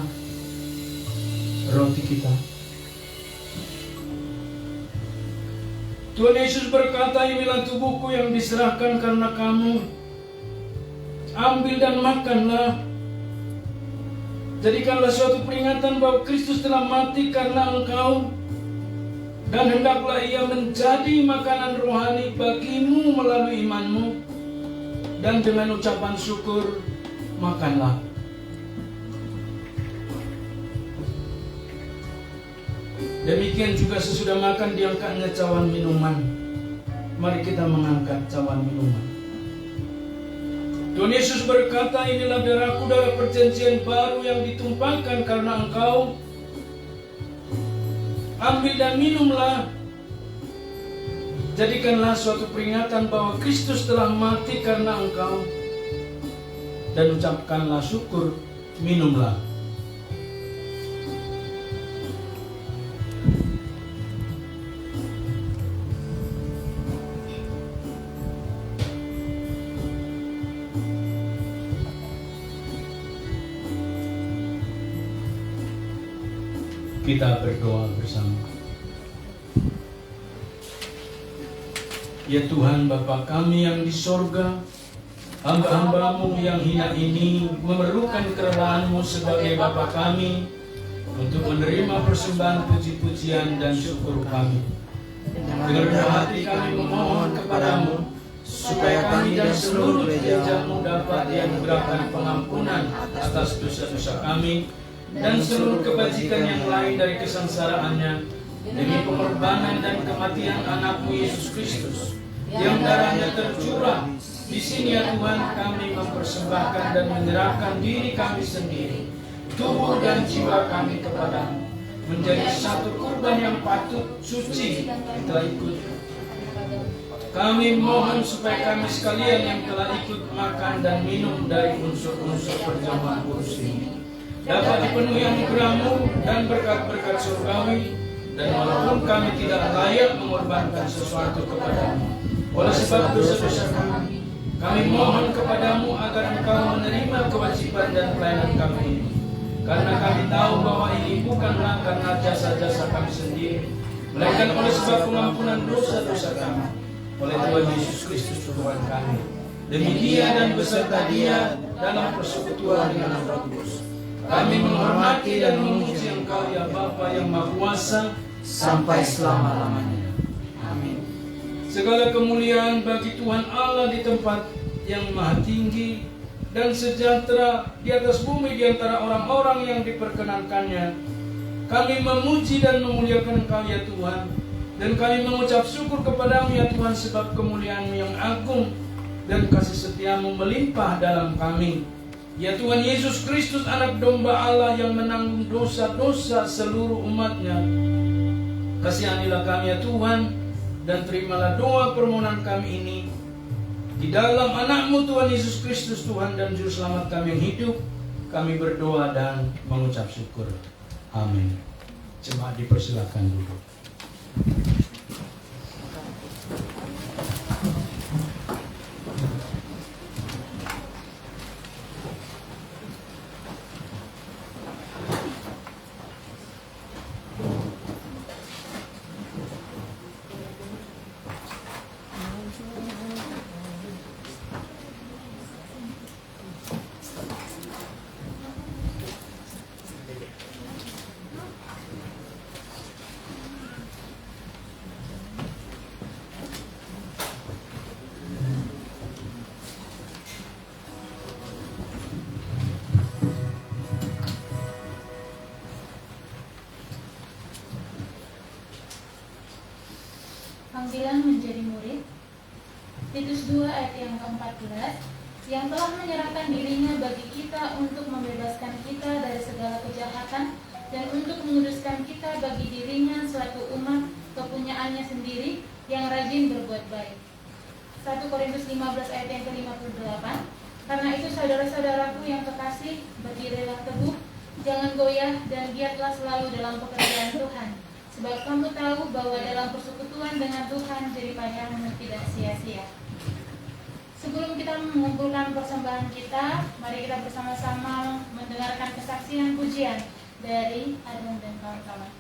roti kita. Tuhan Yesus berkata, inilah tubuhku yang diserahkan karena kamu. Ambil dan makanlah. Jadikanlah suatu peringatan bahwa Kristus telah mati karena engkau, dan hendaklah ia menjadi makanan rohani bagimu melalui imanmu, dan dengan ucapan syukur makanlah. Demikian juga sesudah makan diangkatnya cawan minuman. Mari kita mengangkat cawan minuman. Tuhan Yesus berkata, inilah darahku, darah perjanjian baru yang ditumpahkan karena engkau. Ambil dan minumlah. Jadikanlah suatu peringatan bahwa Kristus telah mati karena engkau, dan ucapkanlah syukur, minumlah. Kita berdoa bersama. Ya Tuhan Bapa kami yang di sorga, hamba-hambamu yang hina ini memerlukan kerelaan-Mu sebagai Bapa kami untuk menerima persembahan puji-pujian dan syukur kami. Dengan rendah hati kami memohon kepadamu supaya kami dan seluruh gereja-Mu dapat dianugerahkan pengampunan atas dosa-dosa kami dan seluruh kebajikan yang lain dari kesengsaraannya, demi pengorbanan dan kematian Anak-Mu Yesus Kristus, yang darahnya tercurah. Di sini ya Tuhan, kami mempersembahkan dan menyerahkan diri kami sendiri, tubuh dan jiwa kami kepadamu, menjadi satu kurban yang patut, suci, kita ikut. Kami mohon supaya kami sekalian yang telah ikut makan dan minum dari unsur-unsur perjamuan kudus ini dapat dipenuhi anugerah-Mu dan berkat-berkat surgawi, dan walaupun kami tidak layak mengorbankan sesuatu kepadamu oleh sebab dosa-dosa kami mohon kepadamu agar Engkau menerima kewajiban dan pelayanan kami ini, karena kami tahu bahwa ini bukanlah karena jasa-jasa kami sendiri, melainkan oleh sebab pengampunan dosa-dosa kami oleh Tuhan Yesus Kristus Tuhan kami. Demi Dia dan beserta Dia dalam persekutuan dengan Roh Kudus, kami menghormati dan memuji Engkau ya Bapa yang Maha Kuasa sampai selama-lamanya. Amin. Segala kemuliaan bagi Tuhan Allah di tempat yang maha tinggi, dan sejahtera di atas bumi di antara orang-orang yang diperkenankannya. Kami memuji dan memuliakan Engkau ya Tuhan, dan kami mengucap syukur kepadamu ya Tuhan, sebab kemuliaan-Mu yang agung dan kasih setia-Mu melimpah dalam kami. Ya Tuhan Yesus Kristus, Anak Domba Allah yang menanggung dosa-dosa seluruh umat-Nya, kasihanilah kami ya Tuhan, dan terimalah doa permohonan kami ini di dalam Anak-Mu Tuhan Yesus Kristus, Tuhan dan Juru Selamat kami yang hidup. Kami berdoa dan mengucap syukur. Amin. Jemaat dipersilakan duduk. 14, yang telah menyerahkan dirinya bagi kita untuk membebaskan kita dari segala kejahatan dan untuk menguduskan kita bagi dirinya suatu umat kepunyaannya sendiri yang rajin berbuat baik. 1 Korintus 15 ayat yang ke-58. Karena itu saudara-saudaraku yang kekasih, berdirilah teguh, jangan goyah, dan giatlah selalu dalam pekerjaan Tuhan. Sebab kamu tahu bahwa dalam persekutuan dengan Tuhan jeripayamu tidak sia-sia. Sebelum kita mengumpulkan persembahan kita, mari kita bersama-sama mendengarkan kesaksian pujian dari Arun dan kawan-kawan.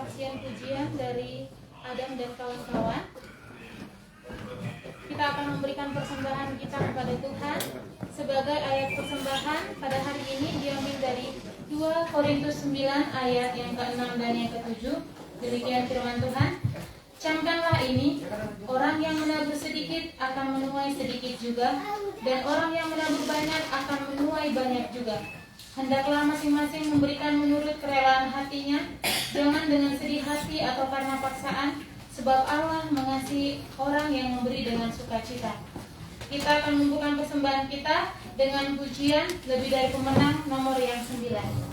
persaksian pujian dari Adam dan kawan-kawan. Kita akan memberikan persembahan kita kepada Tuhan. Sebagai ayat persembahan pada hari ini diambil dari 2 Korintus 9 ayat yang ke-6 dan yang ke-7. Demikian firman Tuhan. Camkanlah ini, orang yang menabur sedikit akan menuai sedikit juga, dan orang yang menabur banyak akan menuai banyak juga. Hendaklah masing-masing memberikan menurut kerelaan hatinya, jangan dengan sedih hati atau karena paksaan, sebab Allah mengasihi orang yang memberi dengan sukacita. Kita akan membuka persembahan kita dengan pujian Lebih Dari Pemenang nomor yang 9. Dari pemenang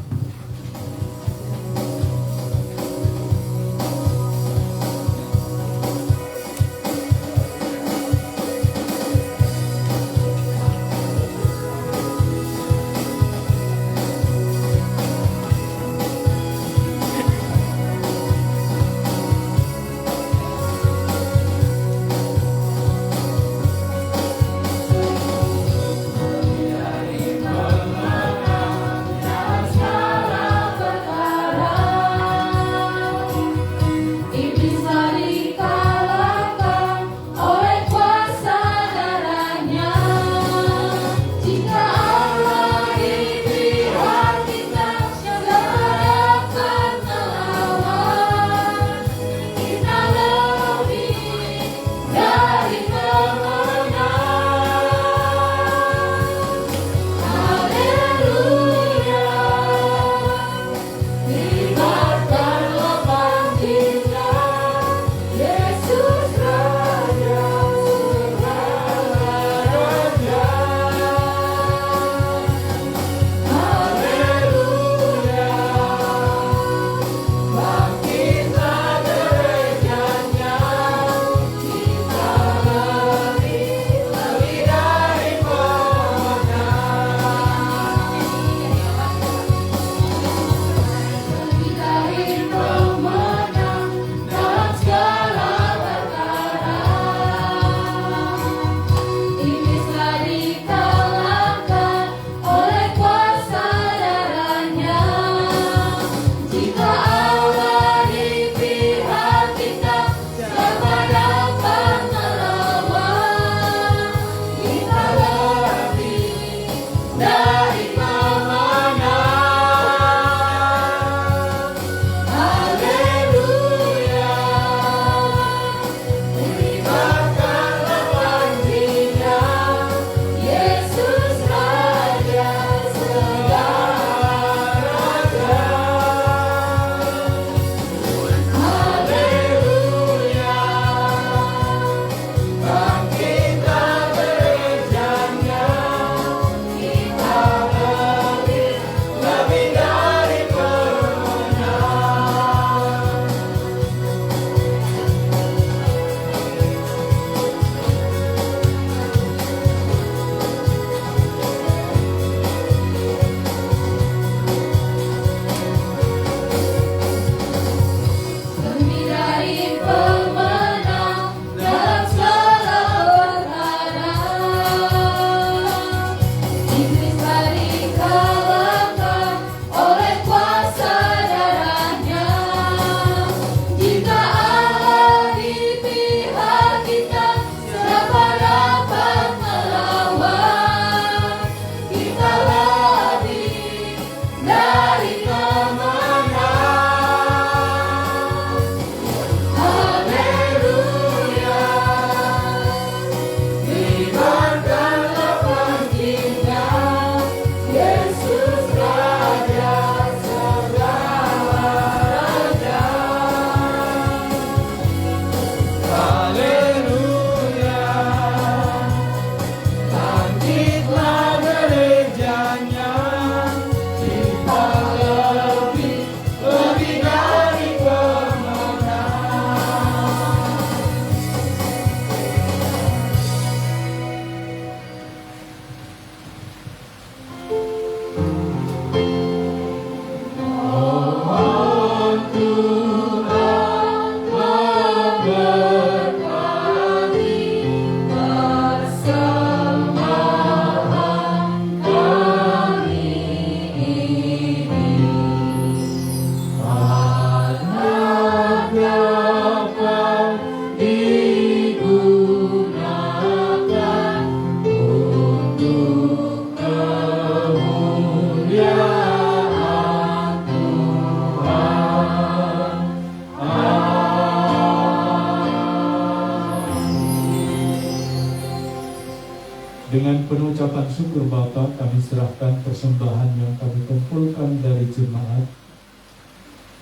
Dengan penuh ucapan syukur Bapa, kami serahkan persembahan yang kami kumpulkan dari jemaat,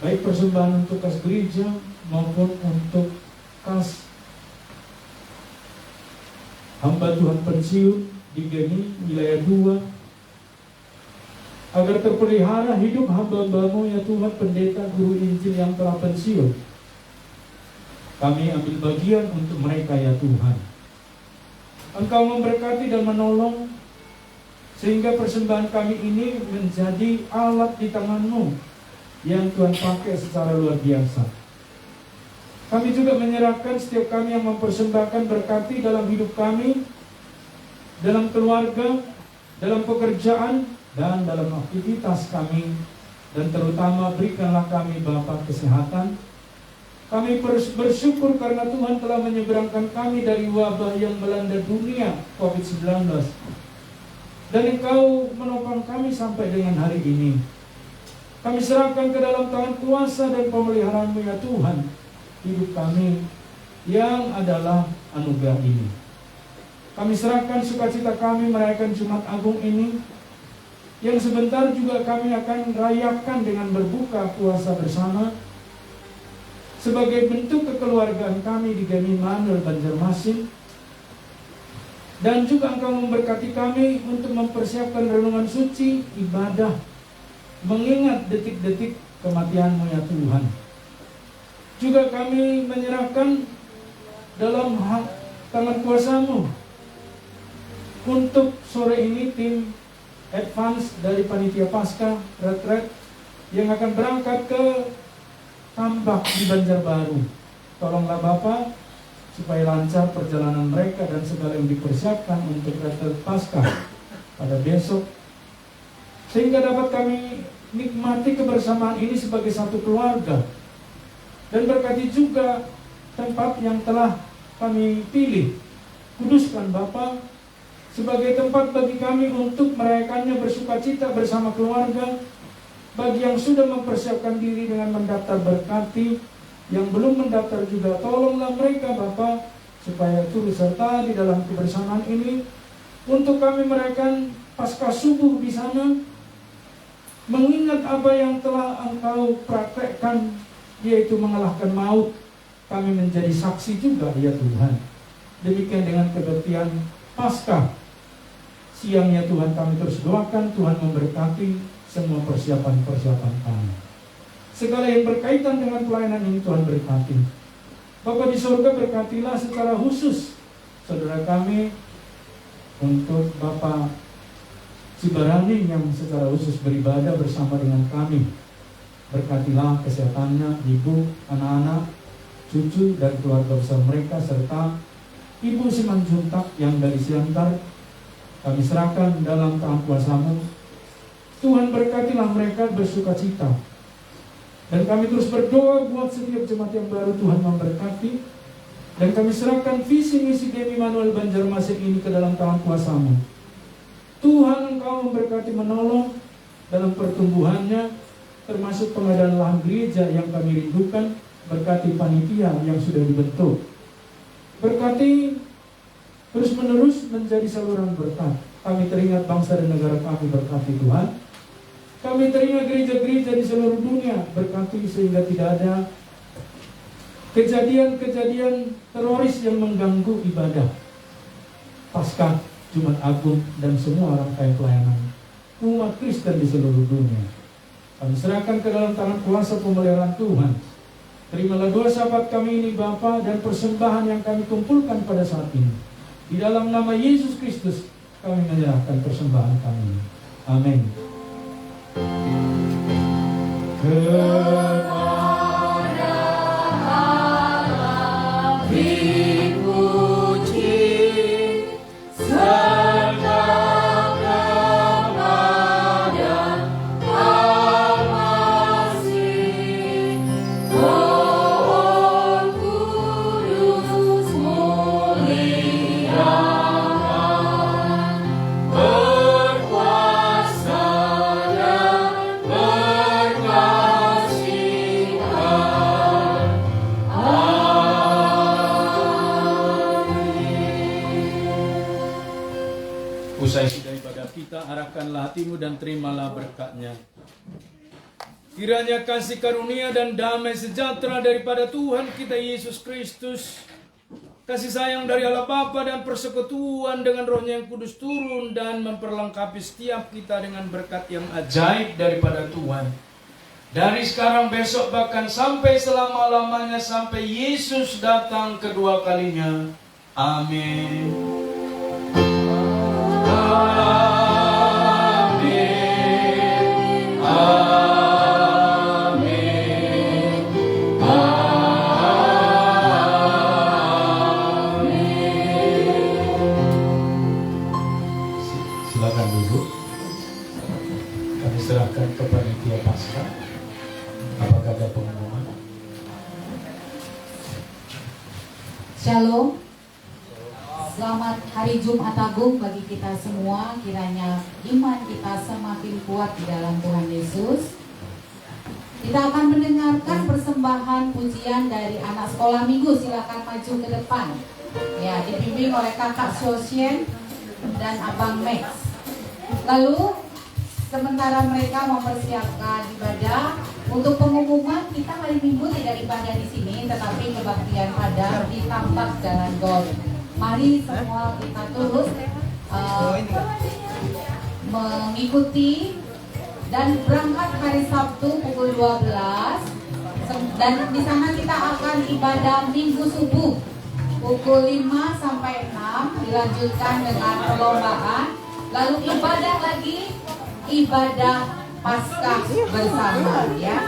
baik persembahan untuk kas gereja maupun untuk kas hamba Tuhan pensiun di Geni wilayah 2, agar terpelihara hidup hamba-Mu ya Tuhan, pendeta guru Injil yang telah pensiun. Kami ambil bagian untuk mereka ya Tuhan. Engkau memberkati dan menolong, sehingga persembahan kami ini menjadi alat di tangan-Mu yang Tuhan pakai secara luar biasa. Kami juga menyerahkan setiap kami yang mempersembahkan, berkati dalam hidup kami, dalam keluarga, dalam pekerjaan, dan dalam aktivitas kami. Dan terutama berikanlah kami Bapa kesehatan. Kami bersyukur karena Tuhan telah menyeberangkan kami dari wabah yang melanda dunia COVID-19. Dan Engkau menopang kami sampai dengan hari ini. Kami serahkan ke dalam tangan kuasa dan pemeliharaan-Mu ya Tuhan, hidup kami yang adalah anugerah ini. Kami serahkan sukacita kami merayakan Jumat Agung ini, yang sebentar juga kami akan rayakan dengan berbuka puasa bersama, sebagai bentuk kekeluargaan kami di Geni Immanuel Banjarmasin. Dan juga Engkau memberkati kami untuk mempersiapkan renungan suci, ibadah, mengingat detik-detik kematian-Mu ya Tuhan. Juga kami menyerahkan dalam tangan kuasa-Mu untuk sore ini tim advance dari Panitia Paskah Retret yang akan berangkat ke Tambak di Banjarbaru. Tolonglah Bapa supaya lancar perjalanan mereka dan segala yang dipersiapkan untuk retret Paskah pada besok, sehingga dapat kami nikmati kebersamaan ini sebagai satu keluarga. Dan berkati juga tempat yang telah kami pilih. Kuduskan Bapa sebagai tempat bagi kami untuk merayakannya bersukacita bersama keluarga. Bagi yang sudah mempersiapkan diri dengan mendaftar, berkati. Yang belum mendaftar juga tolonglah mereka Bapa, supaya turut serta di dalam kebersamaan ini. Untuk kami merayakan Paskah subuh di sana, mengingat apa yang telah Engkau praktekkan, yaitu mengalahkan maut. Kami menjadi saksi juga ya Tuhan. Demikian dengan kebaktian Paskah siang ya Tuhan, kami terus doakan Tuhan memberkati semua persiapan-persiapan kami. Segala yang berkaitan dengan pelayanan ini Tuhan berkati. Bapa di surga, berkatilah secara khusus saudara kami, untuk Bapak Cibarani yang secara khusus beribadah bersama dengan kami. Berkatilah kesehatannya, ibu, anak-anak, cucu, dan keluarga besar mereka, serta Ibu Simanjuntak yang dari Siantar. Kami serahkan dalam tangan kuasa-Mu. Tuhan berkatilah mereka bersukacita. Dan kami terus berdoa buat setiap jemaat yang baru, Tuhan memberkati. Dan kami serahkan visi misi Geni Immanuel Banjarmasin ini ke dalam tangan kuasa-Mu. Tuhan Engkau memberkati, menolong dalam pertumbuhannya, termasuk pengadaan lahan gereja yang kami rindukan. Berkati panitia yang sudah dibentuk. Berkati terus menerus menjadi saluran berkat. Kami teringat bangsa dan negara kami, berkati Tuhan. Kami teringat gereja-gereja di seluruh dunia, berkati sehingga tidak ada kejadian-kejadian teroris yang mengganggu ibadah Paskah, Jumat Agung, dan semua rangkaian pelayanan umat Kristen di seluruh dunia. Kami serahkan ke dalam tangan kuasa pemeliharaan Tuhan. Terimalah doa sahabat kami ini Bapa, dan persembahan yang kami kumpulkan pada saat ini. Di dalam nama Yesus Kristus kami menyerahkan persembahan kami. Amin. Berkuasa dan berkasih. Selesai sudah ibadah kita, arahkanlah hatimu dan terimalah berkatnya. Kiranya kasih karunia dan damai sejahtera daripada Tuhan kita Yesus Kristus, kasih sayang dari Allah Bapa dan persekutuan dengan Roh-Nya yang kudus turun dan memperlengkapi setiap kita dengan berkat yang ajaib daripada Tuhan. Dari sekarang, besok, bahkan sampai selama-lamanya, sampai Yesus datang kedua kalinya. Amin. Amin. Amin. Amin. Silakan duduk. Kami serahkan ke panitia Paskah. Apakah ada pengumuman? Shalom. Selamat Hari Jumat Agung bagi kita semua. Kiranya iman kita semakin kuat di dalam Tuhan Yesus. Kita akan mendengarkan persembahan pujian dari anak sekolah minggu. Silakan maju ke depan. Ya, dibimbing oleh Kakak Sosien dan Abang Max. Lalu sementara mereka mempersiapkan ibadah, untuk pengumuman kita hari Minggu tidak ibadah di sini, tetapi kebaktian pada di Tampak Jalan Gol. Mari semua kita terus mengikuti dan berangkat hari Sabtu pukul 12, dan di sana kita akan ibadah Minggu subuh pukul 5 sampai 6, dilanjutkan dengan perlombaan, lalu ibadah lagi, ibadah Paskah bersama, ya.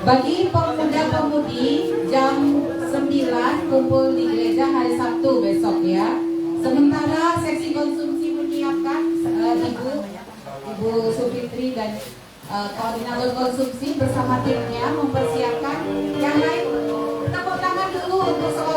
Bagi pemuda-pemudi jam 9 kumpul di gereja hari Sabtu besok, ya. Sementara seksi konsumsi menyiapkan Ibu Sufitri dan koordinator konsumsi bersama timnya mempersiapkan. Yang lain tepuk tangan dulu untuk seorang